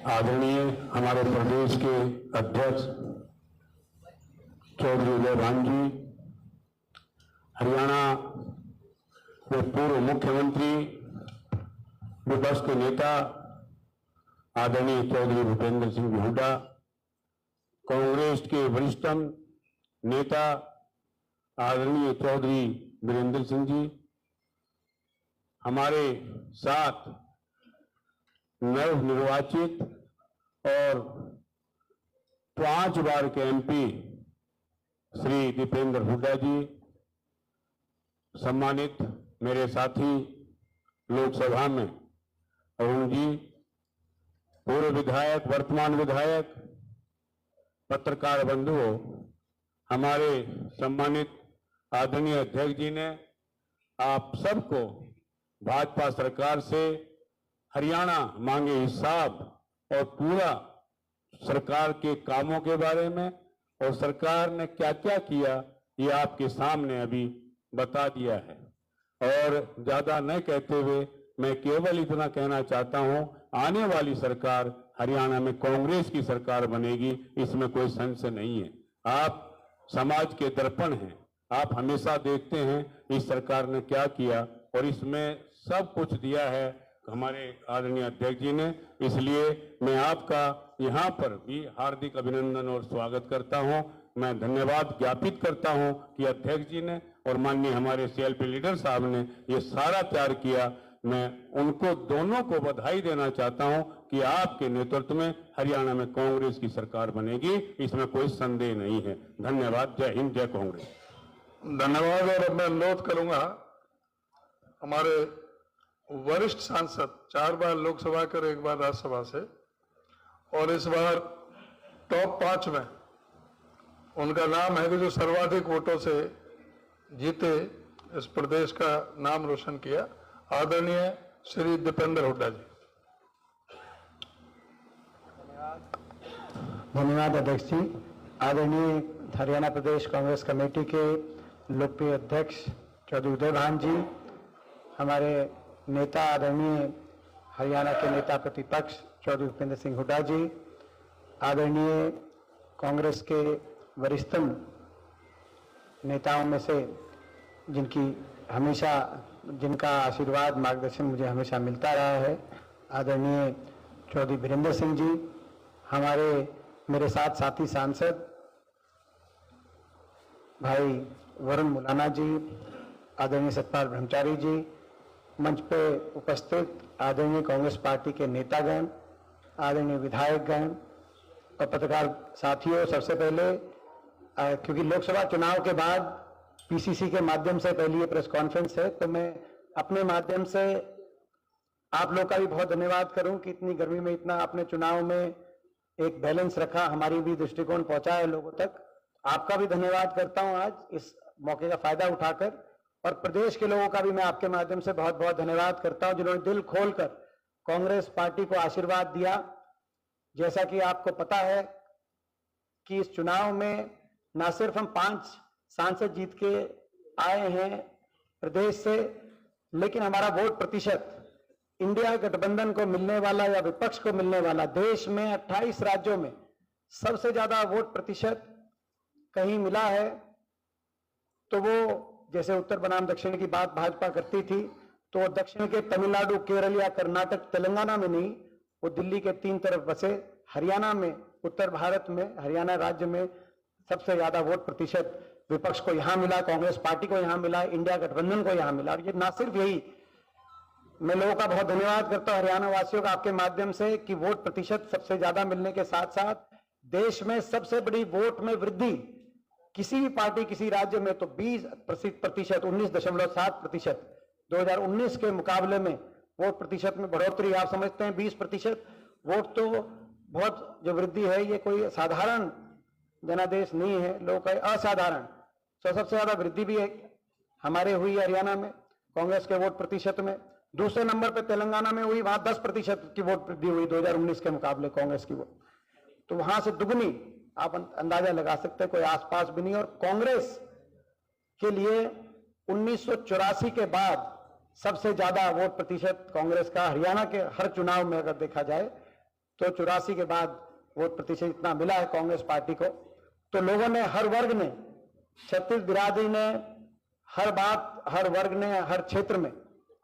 S7: आदरणीय हमारे प्रदेश के अध्यक्ष चौधरी उदय भान जी, हरियाणा के पूर्व मुख्यमंत्री, विपक्ष के नेता आदरणीय चौधरी भूपेंद्र सिंह हुड्डा, कांग्रेस के वरिष्ठतम नेता आदरणीय चौधरी वीरेंद्र सिंह जी, हमारे साथ नवनिर्वाचित और 5 बार के एमपी श्री दीपेंद्र हुड्डा जी, सम्मानित मेरे साथी लोकसभा में अरुण जी, पूर्व विधायक, वर्तमान विधायक, पत्रकार बंधुओं, हमारे सम्मानित आदरणीय अध्यक्ष जी ने आप सबको भाजपा सरकार से हरियाणा मांगे हिसाब और पूरा सरकार के कामों के बारे में और सरकार ने क्या क्या किया ये आपके सामने अभी बता दिया है। और ज्यादा न कहते हुए मैं केवल इतना कहना चाहता हूं, आने वाली सरकार हरियाणा में कांग्रेस की सरकार बनेगी, इसमें कोई संशय नहीं है। आप समाज के दर्पण हैं, आप हमेशा देखते हैं इस सरकार ने क्या किया और इसमें सब कुछ दिया है हमारे आदरणीय अध्यक्ष जी ने। इसलिए मैं आपका यहाँ पर भी हार्दिक अभिनंदन और स्वागत करता हूँ। मैं धन्यवाद ज्ञापित करता हूँ कि अध्यक्ष जी ने और माननीय हमारे सीएलपी लीडर साहब ने ये सारा तैयार किया। मैं उनको दोनों को बधाई देना चाहता हूँ कि आपके नेतृत्व में हरियाणा में कांग्रेस की सरकार बनेगी, इसमें कोई संदेह नहीं है। धन्यवाद। जय हिंद, जय कांग्रेस।
S1: धन्यवाद। और मैं अनुरोध करूंगा हमारे वरिष्ठ सांसद, 4 बार लोकसभा कर 1 बार राज्यसभा से, और इस बार टॉप 5 में उनका नाम है कि जो सर्वाधिक वोटों से जीते, इस प्रदेश का नाम रोशन किया, आदरणीय श्री दीपेंद्र हुड्डा जी।
S3: धन्यवाद अध्यक्ष जी। आदरणीय हरियाणा प्रदेश कांग्रेस कमेटी के लोकप्रिय अध्यक्ष चौधरी उदय भान जी, हमारे नेता आदरणीय हरियाणा के नेता प्रतिपक्ष चौधरी भूपेंद्र सिंह हुड्डा जी, आदरणीय कांग्रेस के वरिष्ठतम नेताओं में से जिनका आशीर्वाद मार्गदर्शन मुझे हमेशा मिलता रहा है, आदरणीय चौधरी वीरेंद्र सिंह जी, मेरे साथ साथी सांसद भाई वरुण मुलाना जी, आदरणीय सतपाल ब्रह्मचारी जी, मंच पे उपस्थित आदरणीय कांग्रेस पार्टी के नेतागण, आदरणीय विधायकगण और पत्रकार साथियों, सबसे पहले क्योंकि लोकसभा चुनाव के बाद पीसीसी के माध्यम से पहली ये प्रेस कॉन्फ्रेंस है, तो मैं अपने माध्यम से आप लोग का भी बहुत धन्यवाद करूं कि इतनी गर्मी में इतना आपने चुनाव में एक बैलेंस रखा, हमारी भी दृष्टिकोण पहुंचा है लोगों तक। आपका भी धन्यवाद करता हूं आज इस मौके का फायदा उठाकर, और प्रदेश के लोगों का भी मैं आपके माध्यम से बहुत बहुत धन्यवाद करता हूं जिन्होंने दिल खोलकर कांग्रेस पार्टी को आशीर्वाद दिया। जैसा कि आपको पता है कि इस चुनाव में न सिर्फ हम 5 सांसद जीत के आए हैं प्रदेश से, लेकिन हमारा वोट प्रतिशत इंडिया गठबंधन को मिलने वाला या विपक्ष को मिलने वाला, देश में 28 राज्यों में सबसे ज्यादा वोट प्रतिशत कहीं मिला है। तो वो जैसे उत्तर बनाम दक्षिण की बात भाजपा करती थी, तो दक्षिण के तमिलनाडु, केरल या कर्नाटक, तेलंगाना में नहीं, वो दिल्ली के 3 तरफ बसे। हरियाणा में, उत्तर भारत में, हरियाणा राज्य में सबसे ज्यादा वोट प्रतिशत विपक्ष को यहां मिला, कांग्रेस पार्टी को यहां मिला, इंडिया गठबंधन को यहां मिला। और ये ना सिर्फ यही, मैं लोगों का बहुत धन्यवाद करता हूं, हरियाणा वासियों का आपके माध्यम से, कि वोट प्रतिशत सबसे ज्यादा मिलने के साथ साथ देश में सबसे बड़ी वोट में वृद्धि किसी भी पार्टी किसी राज्य में तो 20%, 19.7% 2019 के मुकाबले में वोट प्रतिशत में बढ़ोतरी। आप समझते हैं 20% वोट तो बहुत जो वृद्धि है, ये कोई साधारण जनादेश नहीं है, लोग का असाधारण। तो सबसे ज्यादा वृद्धि भी है हमारे हुई हरियाणा में कांग्रेस के वोट प्रतिशत में। दूसरे नंबर पे तेलंगाना में हुई, वहां 10% की वोट वृद्धि हुई 2019 के मुकाबले कांग्रेस की वोट, तो वहां से दुगनी आप अंदाजा लगा सकते हैं, कोई आसपास भी नहीं। और कांग्रेस के लिए 1984 के बाद सबसे ज्यादा वोट प्रतिशत कांग्रेस का हरियाणा के हर चुनाव में अगर देखा जाए तो 84 के बाद वोट प्रतिशत इतना मिला है कांग्रेस पार्टी को। तो लोगों ने, हर वर्ग ने, छत्तीस बिरादरी ने, हर बात, हर वर्ग ने, हर क्षेत्र में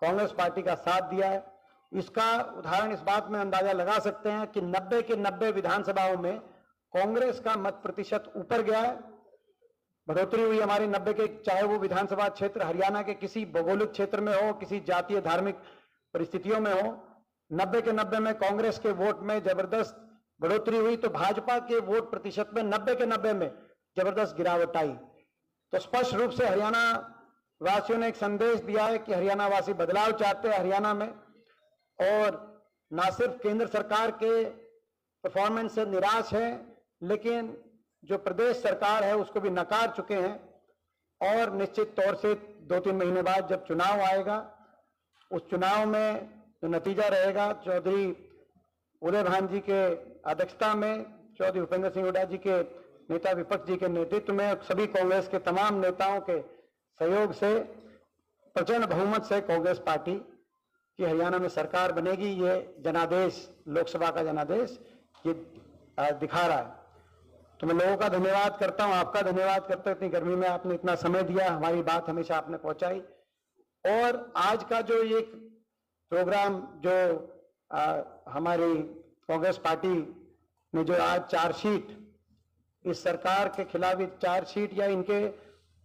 S3: कांग्रेस पार्टी का साथ दिया है। इसका उदाहरण इस बात में अंदाजा लगा सकते हैं कि 90 के 90 विधानसभाओं में कांग्रेस का मत प्रतिशत ऊपर गया है, बढ़ोतरी हुई हमारी 90 के, चाहे वो विधानसभा क्षेत्र हरियाणा के किसी भौगोलिक क्षेत्र में हो, किसी जातीय धार्मिक परिस्थितियों में हो, 90 के 90 में कांग्रेस के वोट में जबरदस्त बढ़ोतरी हुई, तो भाजपा के वोट प्रतिशत में 90 के 90 में जबरदस्त गिरावट आई। तो स्पष्ट रूप से हरियाणा वासियों ने एक संदेश दिया है कि हरियाणा वासी बदलाव चाहते हैं हरियाणा में, और ना सिर्फ केंद्र सरकार के परफॉर्मेंस से निराश है, लेकिन जो प्रदेश सरकार है उसको भी नकार चुके हैं। और निश्चित तौर से 2-3 महीने बाद जब चुनाव आएगा, उस चुनाव में जो नतीजा रहेगा, चौधरी उदय भान जी के अध्यक्षता में, चौधरी भूपेंद्र सिंह हुड्डा जी के नेता विपक्ष जी के नेतृत्व में, सभी कांग्रेस के तमाम नेताओं के सहयोग से प्रचंड बहुमत से कांग्रेस पार्टी की हरियाणा में सरकार बनेगी। ये जनादेश, लोकसभा का जनादेश ये दिखा रहा है। तो मैं लोगों का धन्यवाद करता हूं, आपका धन्यवाद करता हूं, इतनी गर्मी में आपने इतना समय दिया, हमारी बात हमेशा आपने पहुंचाई। और आज का जो ये प्रोग्राम जो हमारी कांग्रेस पार्टी ने जो आज चार्जशीट, इस सरकार के खिलाफ चार्जशीट या इनके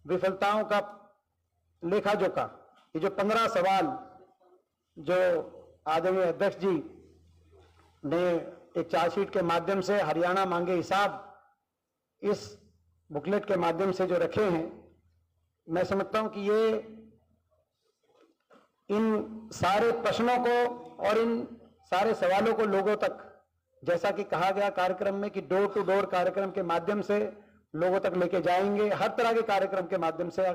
S3: विफलताओं का लेखा जोखा, ये जो 15 सवाल जो आदरणीय अध्यक्ष जी ने एक चार्जशीट के माध्यम से हरियाणा मांगे हिसाब इस बुकलेट के माध्यम से जो रखे हैं, मैं समझता हूं कि ये इन सारे प्रश्नों को और इन सारे सवालों को लोगों तक, जैसा कि कहा गया कार्यक्रम में कि डोर टू डोर कार्यक्रम के माध्यम से लोगों तक लेके जाएंगे, हर तरह के कार्यक्रम के माध्यम से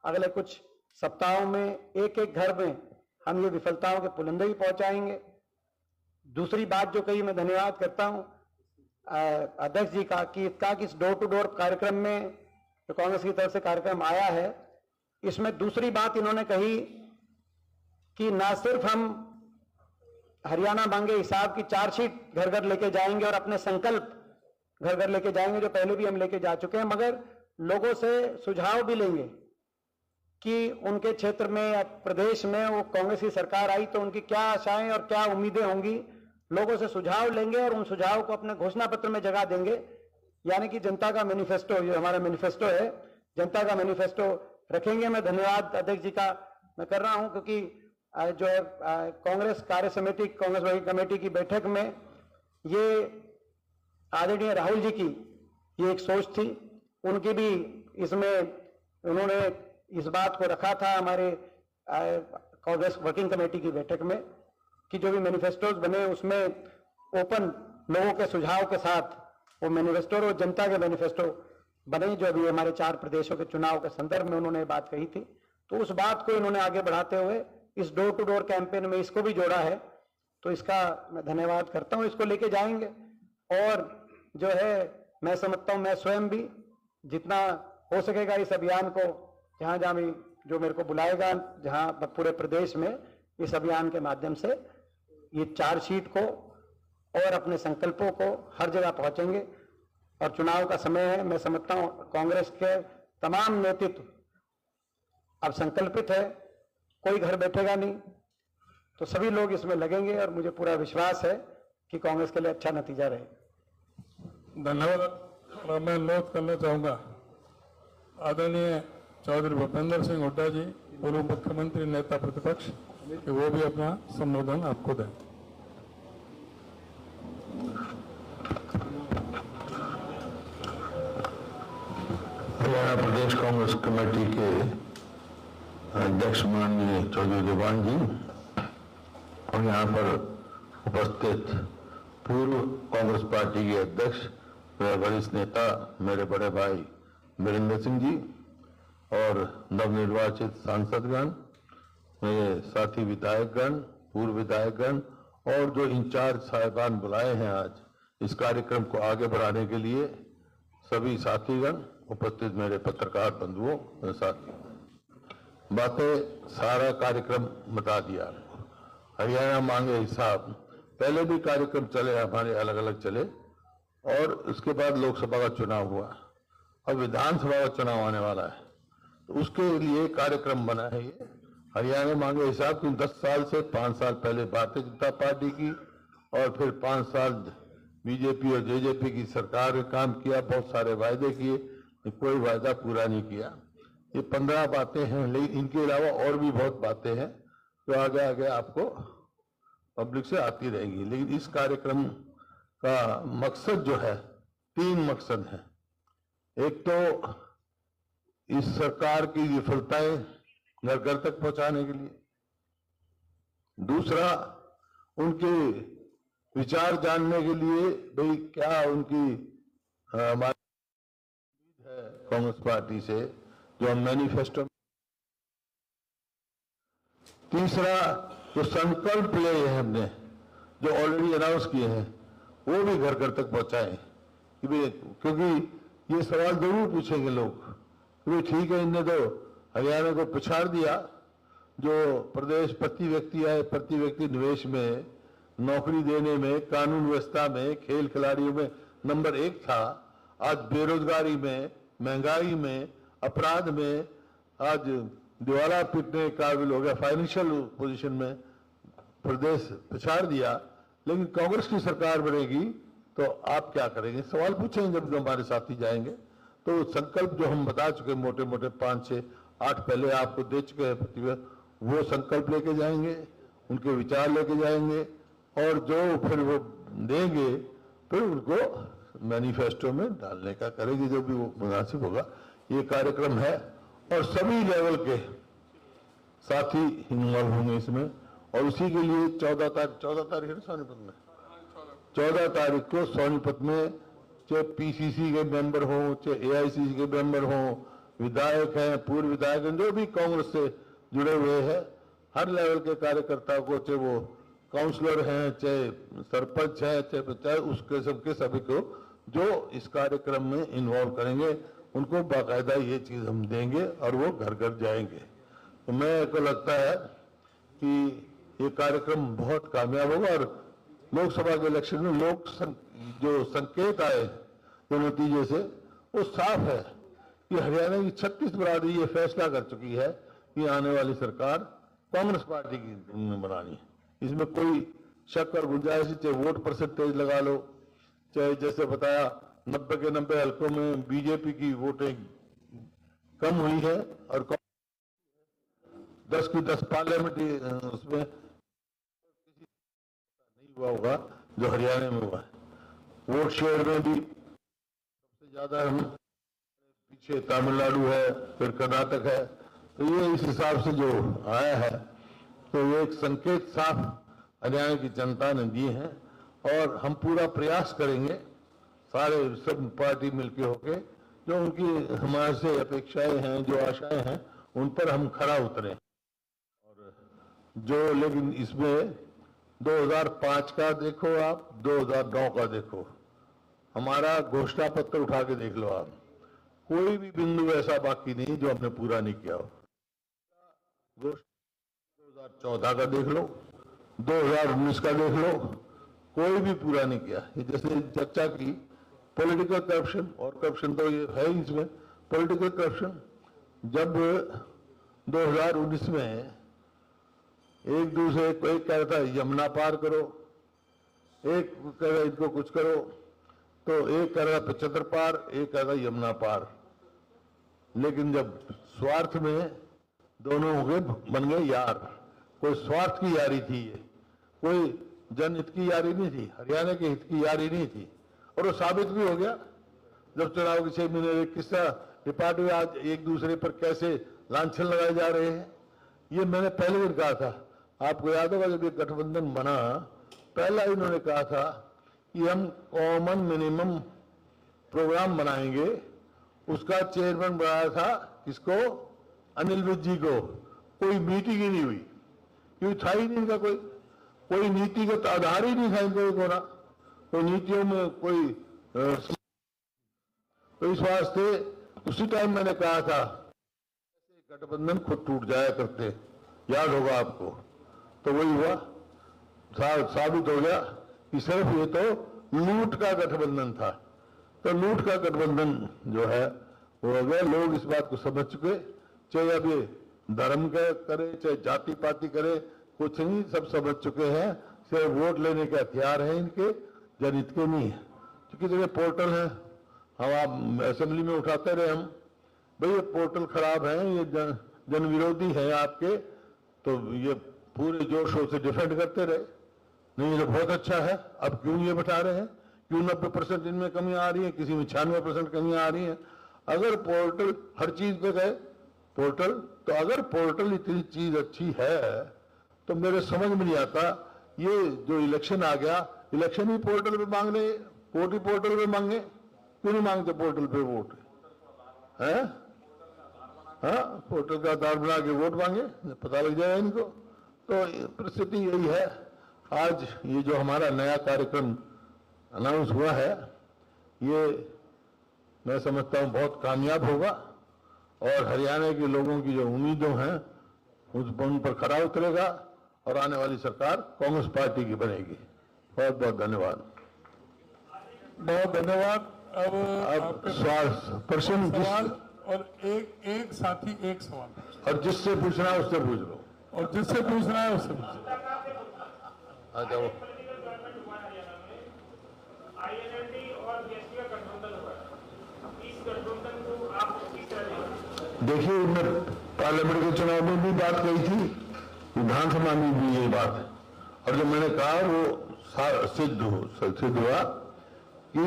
S3: अगले कुछ सप्ताहों में एक एक घर में हम ये विफलताओं के पुलिंदे भी पहुंचाएंगे। दूसरी बात जो कही, मैं धन्यवाद करता हूं अध्यक्ष जी का कि इस डोर टू डोर कार्यक्रम में जो कांग्रेस की तरफ से कार्यक्रम आया है, इसमें दूसरी बात इन्होंने कही कि ना सिर्फ हम हरियाणा मांगे हिसाब की चार्जशीट घर घर लेके जाएंगे और अपने संकल्प घर घर लेके जाएंगे, जो पहले भी हम लेके जा चुके हैं, मगर लोगों से सुझाव भी लेंगे कि उनके क्षेत्र में या प्रदेश में वो कांग्रेस की सरकार आई तो उनकी क्या आशाएं और क्या उम्मीदें होंगी। लोगों से सुझाव लेंगे और उन सुझाव को अपने घोषणा पत्र में जगह देंगे, यानी कि जनता का मैनिफेस्टो, जो हमारा मैनिफेस्टो है, जनता का मैनिफेस्टो रखेंगे। मैं धन्यवाद अध्यक्ष जी का मैं कर रहा हूं, क्योंकि जो है कांग्रेस कार्य समिति, कांग्रेस वर्किंग कमेटी की बैठक में ये आदरणीय राहुल जी की ये एक सोच थी, उनकी भी इसमें उन्होंने इस बात को रखा था हमारे कांग्रेस वर्किंग कमेटी की बैठक में कि जो भी मैनिफेस्टोज बने उसमें ओपन लोगों के सुझाव के साथ वो मैनिफेस्टो और जनता के मैनिफेस्टो बने, जो अभी हमारे 4 प्रदेशों के चुनाव के संदर्भ में उन्होंने बात कही थी। तो उस बात को इन्होंने आगे बढ़ाते हुए इस डोर टू डोर कैंपेन में इसको भी जोड़ा है, तो इसका मैं धन्यवाद करता हूं। इसको लेके जाएंगे और जो है मैं समझता हूं मैं स्वयं भी जितना हो सकेगा इस अभियान को जहां जहां भी जो मेरे को बुलाएगा, जहां पूरे प्रदेश में इस अभियान के माध्यम से ये चार्जशीट को और अपने संकल्पों को हर जगह पहुंचेंगे। और चुनाव का समय है, मैं समझता हूं कांग्रेस के तमाम नेतृत्व अब संकल्पित है, कोई घर बैठेगा नहीं, तो सभी लोग इसमें लगेंगे और मुझे पूरा विश्वास है कि कांग्रेस के लिए अच्छा नतीजा रहेगा।
S1: धन्यवाद। मैं अनुरोध करना चाहूंगा आदरणीय चौधरी भूपेंद्र सिंह हुड्डा जी पूर्व मुख्यमंत्री नेता प्रतिपक्ष कि वो भी अपना संबोधन आपको दें।
S8: हरियाणा प्रदेश कांग्रेस कमेटी के अध्यक्ष माननीय चौधरी देवान जी और यहाँ पर उपस्थित पूर्व कांग्रेस पार्टी के अध्यक्ष वरिष्ठ नेता मेरे बड़े भाई वीरेंद्र सिंह जी और नवनिर्वाचित सांसदगण, मेरे साथी विधायकगण, पूर्व विधायकगण और जो इंचार्ज साहिबान बुलाए हैं आज इस कार्यक्रम को आगे बढ़ाने के लिए, सभी साथीगण, उपस्थित मेरे पत्रकार बंधुओं, साथी, बातें सारा कार्यक्रम बता दिया। हरियाणा मांगे हिसाब पहले भी कार्यक्रम चले, हमारे अलग अलग चले और उसके बाद लोकसभा का चुनाव हुआ, अब विधानसभा का चुनाव आने वाला है, तो उसके लिए कार्यक्रम बना है ये हरियाणा मांगे हिसाब की। 10 साल से 5 साल पहले भारतीय जनता पार्टी की और फिर 5 साल बीजेपी और जेजेपी की सरकार ने काम किया, बहुत सारे वायदे किए, कोई वायदा पूरा नहीं किया। ये 15 बातें हैं, लेकिन इनके अलावा और भी बहुत बातें हैं जो आगे आगे आपको पब्लिक से आती रहेगी। लेकिन इस कार्यक्रम का मकसद जो है, 3 मकसद हैं। एक तो इस सरकार की विफलताएं घर घर तक पहुंचाने के लिए, दूसरा उनके विचार जानने के लिए, भाई क्या उनकी हमारी उम्मीद है कांग्रेस पार्टी से जो हम मैनिफेस्टो, तीसरा जो संकल्प लिए हैं हमने, जो ऑलरेडी अनाउंस किए हैं, वो भी घर घर तक पहुंचाएं कि भाई, क्योंकि ये सवाल जरूर पूछेंगे लोग कि भाई ठीक है, इनने तो हरियाणा को पिछाड़ दिया, जो प्रदेश प्रति व्यक्ति आए, प्रति व्यक्ति निवेश में, नौकरी देने में, कानून व्यवस्था में, खेल खिलाड़ियों में नंबर 1 था, आज बेरोजगारी में, महंगाई में, अपराध में, आज दिवाला पीटने के काबिल हो गया, फाइनेंशियल पोजीशन में प्रदेश पिछाड़ दिया। लेकिन कांग्रेस की सरकार बनेगी तो आप क्या करेंगे, सवाल पूछेंगे जब हमारे साथी जाएंगे। तो संकल्प जो हम बता चुके, मोटे मोटे 5, 6, 8 पहले आपको दे चुके हैं, वो संकल्प लेके जाएंगे, उनके विचार लेके जाएंगे और जो फिर वो देंगे फिर उनको मैनिफेस्टो में डालने का करेंगे, जो भी वो मुनासिब होगा। ये कार्यक्रम है और सभी लेवल के साथी इन्वॉल्व होंगे इसमें, और उसी के लिए 14 तारीख है सोनीपत में, 14 तारीख को सोनीपत में चाहे पीसीसी के मेंबर हो, चाहे एआईसीसी के मेंबर हो, विधायक हैं, पूर्व विधायक हैं, जो भी कांग्रेस से जुड़े हुए हैं, हर लेवल के कार्यकर्ताओं को, चाहे वो काउंसलर हैं, चाहे सरपंच है, चाहे उसके सबके सभी को जो इस कार्यक्रम में इन्वॉल्व करेंगे, उनको बाकायदा ये चीज हम देंगे और वो घर घर जाएंगे। तो मैं को लगता है कि ये कार्यक्रम बहुत कामयाब होगा और लोकसभा के इलेक्शन में जो संकेत आए, जो नतीजे से, वो साफ है कि हरियाणा की 36 बरादरी ये फैसला कर चुकी है कि आने वाली सरकार कांग्रेस पार्टी की बनानी है। इसमें कोई शक और गुंजाइश, चाहे वोट परसेंटेज लगा लो, चाहे जैसे बताया 90 के 90 हल्कों में बीजेपी की वोटें कम हुई है और 10 की 10 पार्लियामेंट्री उसमें नहीं हुआ होगा जो हरियाणा में हुआ है। वोट शेयर में भी सबसे ज्यादा हम पीछे तमिलनाडु है, फिर कर्नाटक है, तो ये इस हिसाब से जो आया है, तो ये एक संकेत साफ हरियाणा की जनता ने दिए हैं और हम पूरा प्रयास करेंगे, सारे सब पार्टी मिलके होके, जो उनकी हमारे से अपेक्षाएं हैं, जो आशाएं हैं, उन पर हम खरा उतरे। और जो, लेकिन इसमें 2005 का देखो आप, 2009 का देखो, हमारा घोषणा पत्र उठा के देख लो आप, कोई भी बिंदु ऐसा बाकी नहीं जो हमने पूरा नहीं किया हो। 2014 का देख लो, 2019 का देख लो, कोई भी पूरा नहीं किया। जैसे चर्चा की पॉलिटिकल करप्शन, और करप्शन तो ये है ही इसमें, पॉलिटिकल करप्शन, जब 2019 में एक दूसरे को, एक कह रहा था यमुना पार करो, एक कह रहा इनको कुछ करो, तो एक कह रहा 75 पार, एक कह रहा यमुना पार। लेकिन जब स्वार्थ में दोनों हो गए, बन गए यार। कोई स्वार्थ की यारी थी ये, कोई जनहित की यारी नहीं थी, हरियाणा के हित की यारी नहीं थी। और वो साबित भी हो गया जब चुनाव के 6 महीने किस्सा ये पार्टी आज एक दूसरे पर कैसे लांछन लगाए जा रहे हैं। ये मैंने पहले दिन कहा था, आपको याद होगा जब ये गठबंधन बना, पहला इन्होंने कहा था कि हम कॉमन मिनिमम प्रोग्राम बनाएंगे। उसका चेयरमैन बनाया था किसको? अनिल विज जी को। कोई मीटिंग ही नहीं हुई, क्योंकि था ही नहीं इनका कोई नीतिगत आधार ही नहीं था इनको कोरा, कोई नीतियों में कोई तो इस वास्ते उसी टाइम मैंने कहा था गठबंधन खुद टूट जाया करते, याद होगा आपको। तो वही हुआ, साबित हो गया कि सिर्फ ये तो लूट का गठबंधन था। तो लूट का गठबंधन जो है वो हो गया। लोग इस बात को समझ चुके, चाहे अब ये धर्म का करे चाहे जाति पाति करे, कुछ नहीं, सब समझ चुके हैं। सिर्फ वोट लेने के हथियार हैं इनके, जनहित के नहीं है। क्योंकि जगह पोर्टल है, हम आप असेंबली में उठाते रहे हम, भाई ये पोर्टल खराब है, ये जन विरोधी है आपके, तो ये पूरे जोर शोर से डिफेंड करते रहे। नहीं ये तो बहुत अच्छा है, अब क्यों ये बता रहे हैं, क्यों 90% इनमें कमी आ रही है, किसी में 96% कमी आ रही है। अगर पोर्टल हर चीज पे गए पोर्टल, तो अगर पोर्टल इतनी चीज अच्छी है तो मेरे समझ में नहीं आता ये जो इलेक्शन आ गया, इलेक्शन ही पोर्टल पे मांग रहे, वोट ही पोर्टल पे मांगे, क्यों नहीं मांगते पोर्टल पे वोट है? हाँ, पोर्टल का आधार बना के वोट मांगे, पता लग जाएगा इनको। तो परिस्थिति यही है। आज ये जो हमारा नया कार्यक्रम अनाउंस हुआ है, ये मैं समझता हूँ बहुत कामयाब होगा और हरियाणा के लोगों की जो उम्मीदें हैं उन पर खरा उतरेगा और आने वाली सरकार कांग्रेस पार्टी की बनेगी। बहुत बहुत धन्यवाद।
S1: बहुत धन्यवाद। अब
S8: प्रश्न
S1: सवाल और एक साथी एक सवाल,
S8: और जिससे पूछना है उससे पूछ लो,
S1: और जिससे पूछना है उससे पूछ लो।
S8: आ जाओ।
S4: आईएनएलडी और बीएसपी का गठबंधन हुआ है, इस गठबंधन को आप किस तरह?
S8: देखिए, मैं पार्लियामेंट के चुनाव में भी बात कही थी, विधानसभा में भी ये बात है, और जो मैंने कहा वो सिद्ध हुआ कि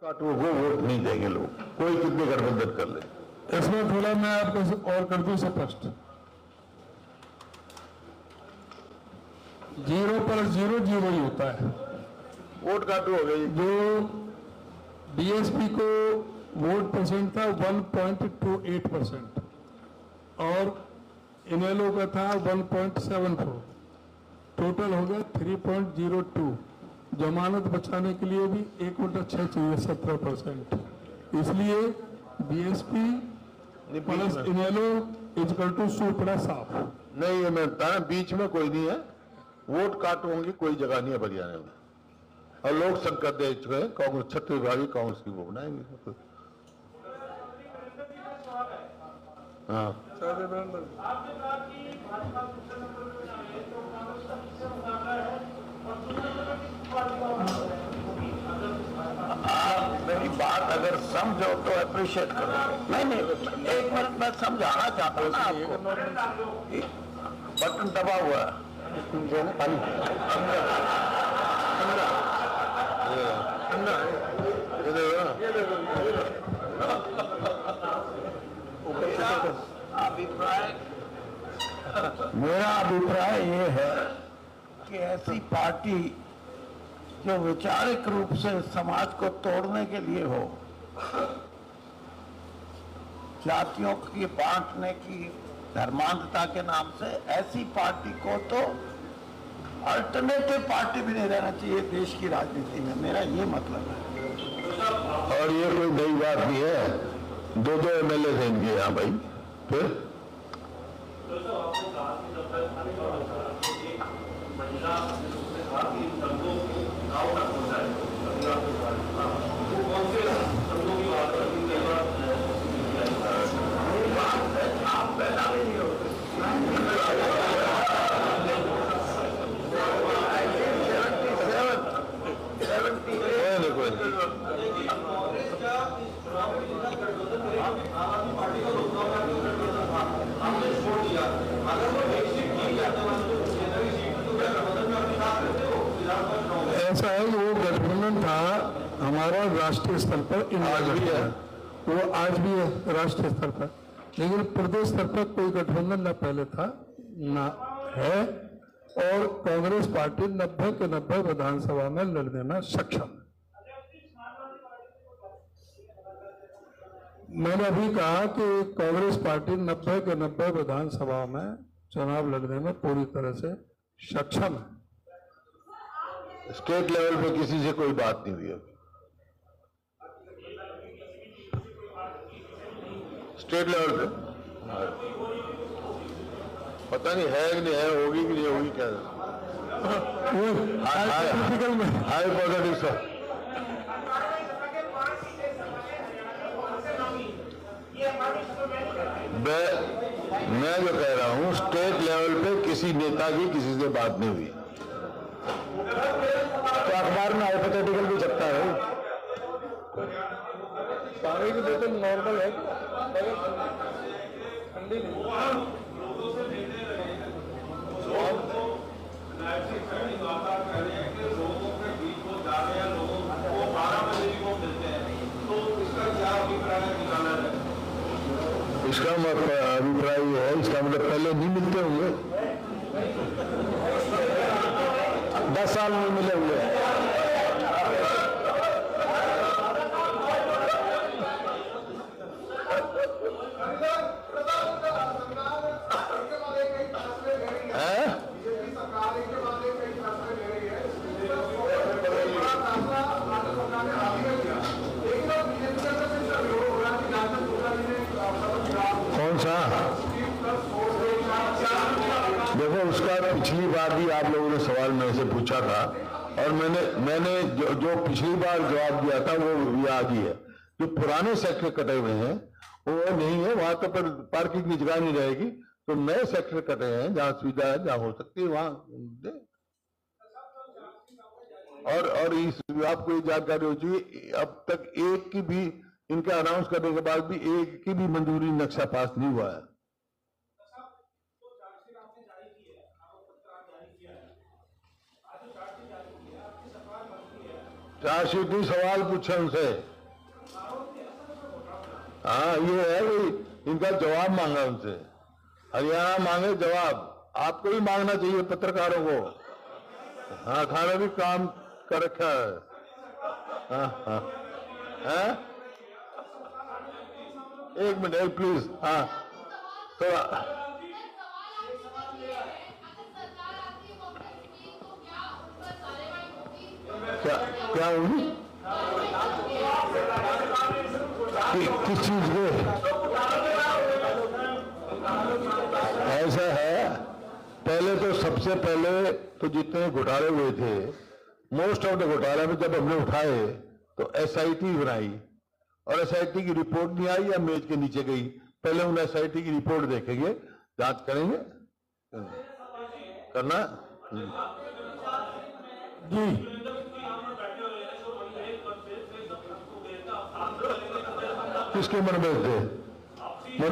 S8: काटो वो वोट नहीं देंगे लोग, कोई कितने गठबंधन कर ले।
S1: इसमें थोड़ा मैं आपको और कर दूं स्पष्ट, 0 पर 0 0 ही होता है।
S8: वोट काटो हो गई।
S1: जो बीएसपी को वोट परसेंट था 1.28% और इनेलो का था 1.74, टोटल हो गया 3.02। जमानत बचाने के लिए भी 1/6 चाहिए 17%। इसलिए BSP plus INLD is equal to सुपड़ा साफ।
S8: नहीं, ये मैं बताया बीच में कोई नहीं है, वोट काट होंगे कोई जगह नहीं है हरियाणा में, और लोग संकट दे चुके हैं। कांग्रेस छत्तीसगढ़ कांग्रेस की वो बनाएंगे। हाँ,
S4: आपने कहा कि भाजपा दूसरे नंबर पर जा रही है, तो कांग्रेस का किससे मुकाबला है और दूसरे नंबर पर किस पार्टी का मुकाबला है?
S5: मेरी बात अगर समझो तो अप्रिशिएट करो। नहीं, एक मिनट मैं समझाना चाहता हूँ ना आपको। बटन दबा हुआ है, मेरा अभिप्राय ये है कि ऐसी पार्टी जो वैचारिक रूप से समाज को तोड़ने के लिए हो, जातियों की बांटने की धर्मांधता के नाम से, ऐसी पार्टी को तो अल्टरनेटिव पार्टी भी नहीं रहना चाहिए देश की राजनीति में। मेरा ये मतलब है।
S8: और ये कोई नई बात नहीं है, 2 एमएलए थे इनके यहाँ भाई। फिर
S1: राष्ट्रीय स्तर पर
S8: आज भी है।
S1: वो आज भी है राष्ट्रीय स्तर पर, लेकिन प्रदेश स्तर पर कोई गठबंधन न पहले था न है, और कांग्रेस पार्टी 90 के 90 विधानसभा में लड़ने में सक्षम है। मैंने अभी कहा कि कांग्रेस पार्टी 90 के 90 विधानसभा में चुनाव लड़ने में पूरी तरह से सक्षम है।
S8: स्टेट लेवल पे किसी से कोई बात नहीं हुई अभी। स्टेट लेवल पे पता नहीं है कि नहीं है, होगी कि नहीं होगी, क्या हाइपोथेटिक्स है। मैं जो कह रहा हूं, स्टेट लेवल पे किसी नेता की किसी से बात नहीं हुई।
S3: तो अखबार में हाइपोथेटिकल भी छपता है।
S1: पानी की बोतल नॉर्मल है, ठंडी नहीं।
S8: इसका अभिप्राय है, इसका मतलब पहले नहीं मिलते होंगे,
S3: 10 साल में मिले हुए हैं।
S8: कौन सा? देखो, उसका पिछली बार भी आप लोगों ने सवाल मेरे से पूछा था, और मैंने जो पिछली बार जवाब दिया था वो याद ही है। जो पुराने सेक्टर कटे हुए हैं वो नहीं है, वहां तो पर पार्किंग की जगह नहीं रहेगी, तो नए सेक्टर कटे हैं जहां सुविधा है, जहां हो सकती है वहां दे। और इस आपको ये जानकारी हो चाहिए, अब तक एक की भी, इनका अनाउंस करने के बाद भी एक की भी मंजूरी नक्शा पास नहीं हुआ है। चार्जशीट नहीं, सवाल पूछे उनसे। हाँ, ये है कि इनका जवाब मांगा उनसे। हरियाणा मांगे जवाब, आपको भी मांगना चाहिए पत्रकारों को। हाँ, खाना भी काम कर रखा है। हाँ हाँ हाँ, एक मिनट प्लीज। हाँ, थोड़ा क्या होगी, किस चीज के? ऐसा है, पहले तो सबसे पहले तो जितने घोटाले हुए थे, मोस्ट ऑफ द घोटाले में जब हमने उठाए तो एसआईटी बनाई, और एसआईटी की रिपोर्ट नहीं आई या मेज के नीचे गई। पहले उन एसआईटी की रिपोर्ट देखेंगे, जांच करेंगे, करना
S1: जी।
S8: किसके मनभेद थे? ना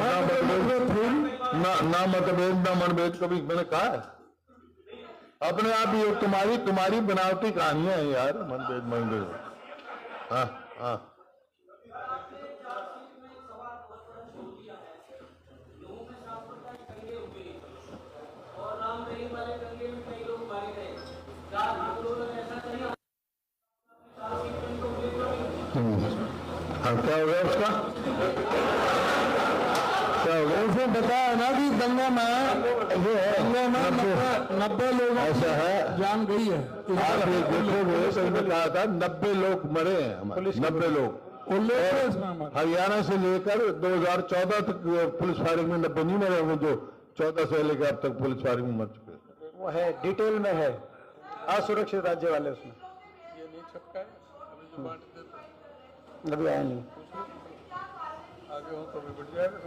S8: मतभेद ना मनभेद कभी मैंने कहा है? अपने आप ही तुम्हारी बनावटी कहानियां हैं यार, मनभेद। हाँ हाँ, क्या हो गया उसका? क्या हो गया?
S1: उसने बताया ना कि गंगा में ये है, गंगा में 90 लोग
S8: ऐसा है,
S1: जान गई है।
S8: आप ये देखोगे तो मैंने कहा था 90 लोग मरे हैं हमारे, 90 लोग। हरियाणा से लेकर 2014 तक पुलिस फायरिंग में 90 नहीं मरे होंगे, जो 14 से लेकर अब तक पुलिस फायरिंग में मर चुके।
S3: वो है, डिटेल में है, असुरक्षित राज्य वाले उसमें।
S1: ये नहीं छपका है, अभी जो बांट देते
S3: अभी आया नहीं,
S1: आगे हो तो भी बढ़ जाएगा।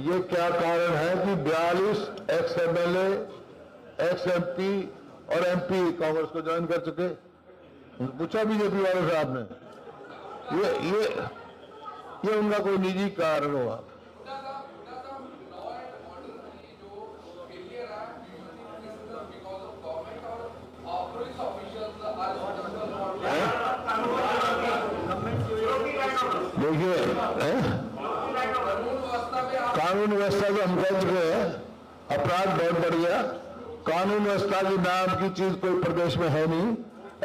S8: ये क्या कारण है कि 42 एक्स MLA, एक्स MP और MP कांग्रेस को ज्वाइन कर चुके? पूछा बीजेपी वालों से आपने? ये उनका कोई निजी कारण होगा। देखिए कानून व्यवस्था जो हम कह चुके हैं, अपराध बहुत बढ़ गया। कानून व्यवस्था की नाम की चीज कोई प्रदेश में है नहीं।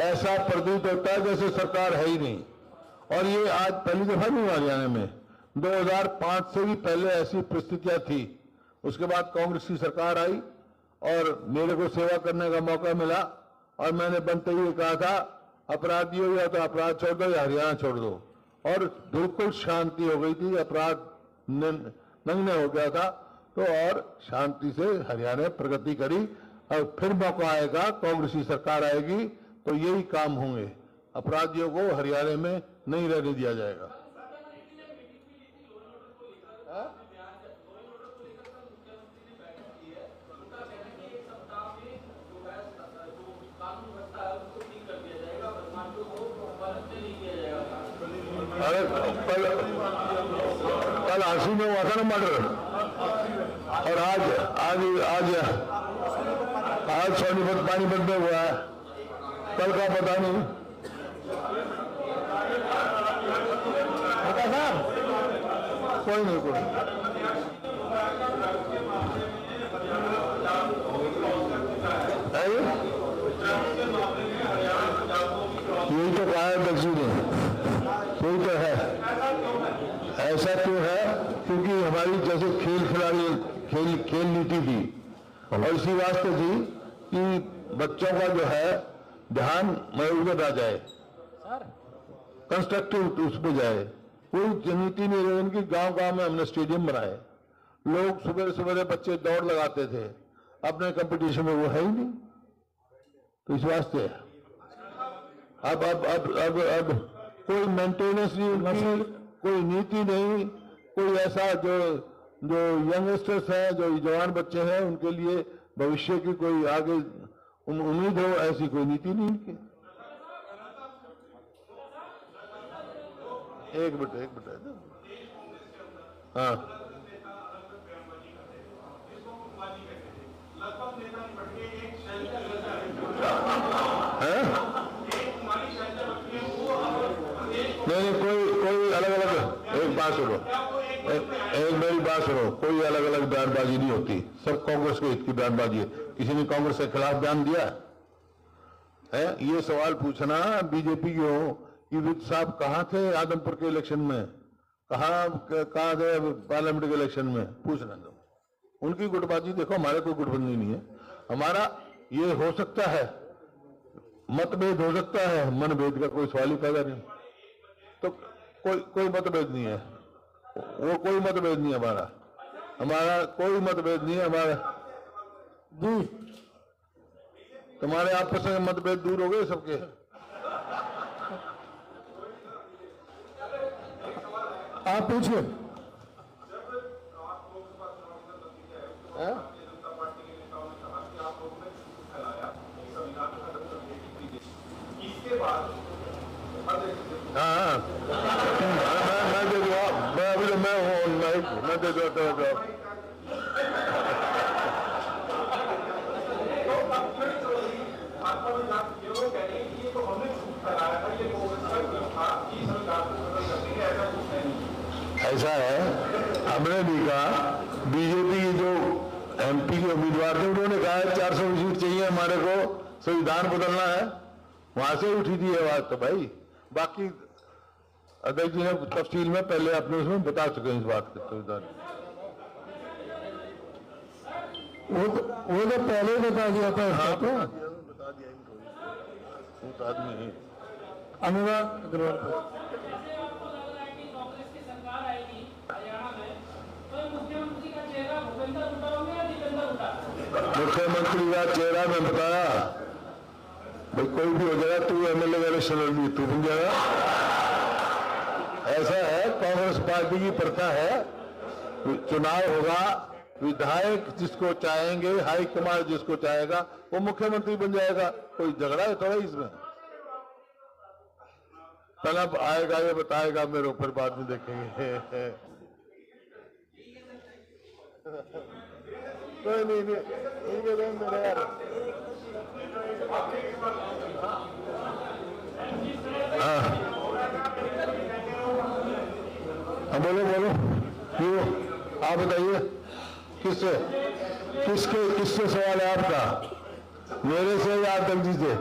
S8: ऐसा प्रतीत होता है जैसे सरकार है ही नहीं। और ये आज पहली दफा नहीं हुआ हरियाणा में, 2005 से भी पहले ऐसी परिस्थितियां थी। उसके बाद कांग्रेस की सरकार आई और मेरे को सेवा करने का मौका मिला और मैंने बनते हुए कहा था अपराधियों या तो अपराध छोड़ दो या हरियाणा छोड़ दो, और बिल्कुल शांति हो गई थी, अपराध नंगने हो गया था। तो और शांति से हरियाणा प्रगति करी। और फिर मौका आएगा, कांग्रेस की सरकार आएगी तो यही काम होंगे, अपराधियों को हरियाणा में नहीं रहने दिया जाएगा। अरे कल आंसू में हुआ था ना मर्डर, और आज सोनीपत पानीपत में हुआ है, कल का पता नहीं। कोई नहीं कोई यही तो कहा है दक्षिण ने, यही तो है। ऐसा क्यों है? क्योंकि हमारी जैसे खेल नीति थी और इसी वास्ते थी कि बच्चों का जो है ध्यान मौजूद आ जाए, कंस्ट्रक्टिव उसमें जाए। कोई नीति नहीं रही उनकी। गांव-गांव में हमने स्टेडियम बनाए, लोग सुबह सुबह बच्चे दौड़ लगाते थे, अपने कंपटीशन में वो है ही नहीं। तो इस वास्ते अब कोई मेंटेनेंस नहीं उनकी, कोई नीति नहीं, कोई ऐसा जो यंगस्टर्स हैं, जो जवान बच्चे हैं, उनके लिए भविष्य की कोई आगे उम्मीद हो, ऐसी कोई नीति नहीं इनकी। एक मिनट हाँ नहीं, कोई अलग अलग, एक बात सुनो, एक मेरी बात सुनो, कोई अलग अलग बयानबाजी नहीं होती, सब कांग्रेस के हित की बयानबाजी है। किसी ने कांग्रेस के खिलाफ बयान दिया है? ये सवाल पूछना बीजेपी की हो कि विद साहब कहाँ थे आदमपुर के इलेक्शन में, कहाँ थे पार्लियामेंट के इलेक्शन में, पूछना दो। उनकी गुटबाजी देखो, हमारे कोई गुटबंदी नहीं है। हमारा ये हो सकता है, मतभेद हो सकता है, मनभेद का कोई सवाल ही पैदा नहीं। तो कोई मतभेद नहीं है, वो कोई मतभेद नहीं है हमारा कोई मतभेद नहीं है हमारा जी। तुम्हारे आपस में मतभेद दूर हो गए सबके। आप पूछिए। हाँ मैं दे दूँ, मैं अभी तो मैं हूँ, मैं दे दूँ। ऐसा है, हमने भी कहा, बीजेपी की जो एमपी के उम्मीदवार थे उन्होंने कहा 400 सीट चाहिए हमारे को, संविधान बदलना है, वहां से उठी थी ये बात। तो भाई बाकी अध्यक्ष जी ने तफसील में पहले अपने उसमें बता चुके हैं इस बात के। संविधान वो तो पहले ही बता दिया था। हाँ, बता दिया वो तो आदमी है। अनुराग अग्रवाल मुख्यमंत्री का चेहरा मैं बताया भाई, कोई भी हो जाएगा, तू एमएलए का इलेक्शन लड़ ली, तू बन जाएगा। ऐसा है, कांग्रेस पार्टी की प्रथा है, चुनाव होगा, विधायक जिसको चाहेंगे, हाईकमान जिसको चाहेगा वो मुख्यमंत्री बन जाएगा। कोई झगड़ा है थोड़ा इसमें? तलब आएगा ये बताएगा मेरे ऊपर, बाद में देखेंगे। कोई नहीं मेरे यार। हाँ हाँ बोलो बोलो, क्यों आप बताइए, किससे किससे सवाल है आपका? मेरे से या अध्यक्ष जी से?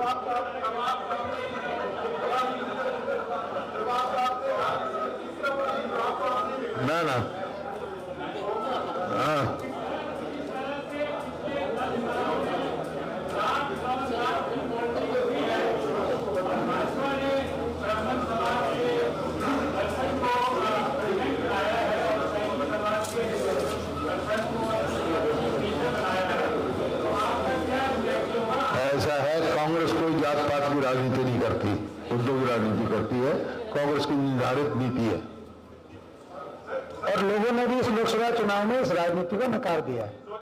S8: ना हाँ ऐसा है, कांग्रेस कोई जात पात की राजनीति नहीं करती, मुद्दों की राजनीति करती है। कांग्रेस की निर्धारित नीति है
S3: और लोगों ने भी इस लोकसभा चुनाव में इस राजनीति को नकार दिया है।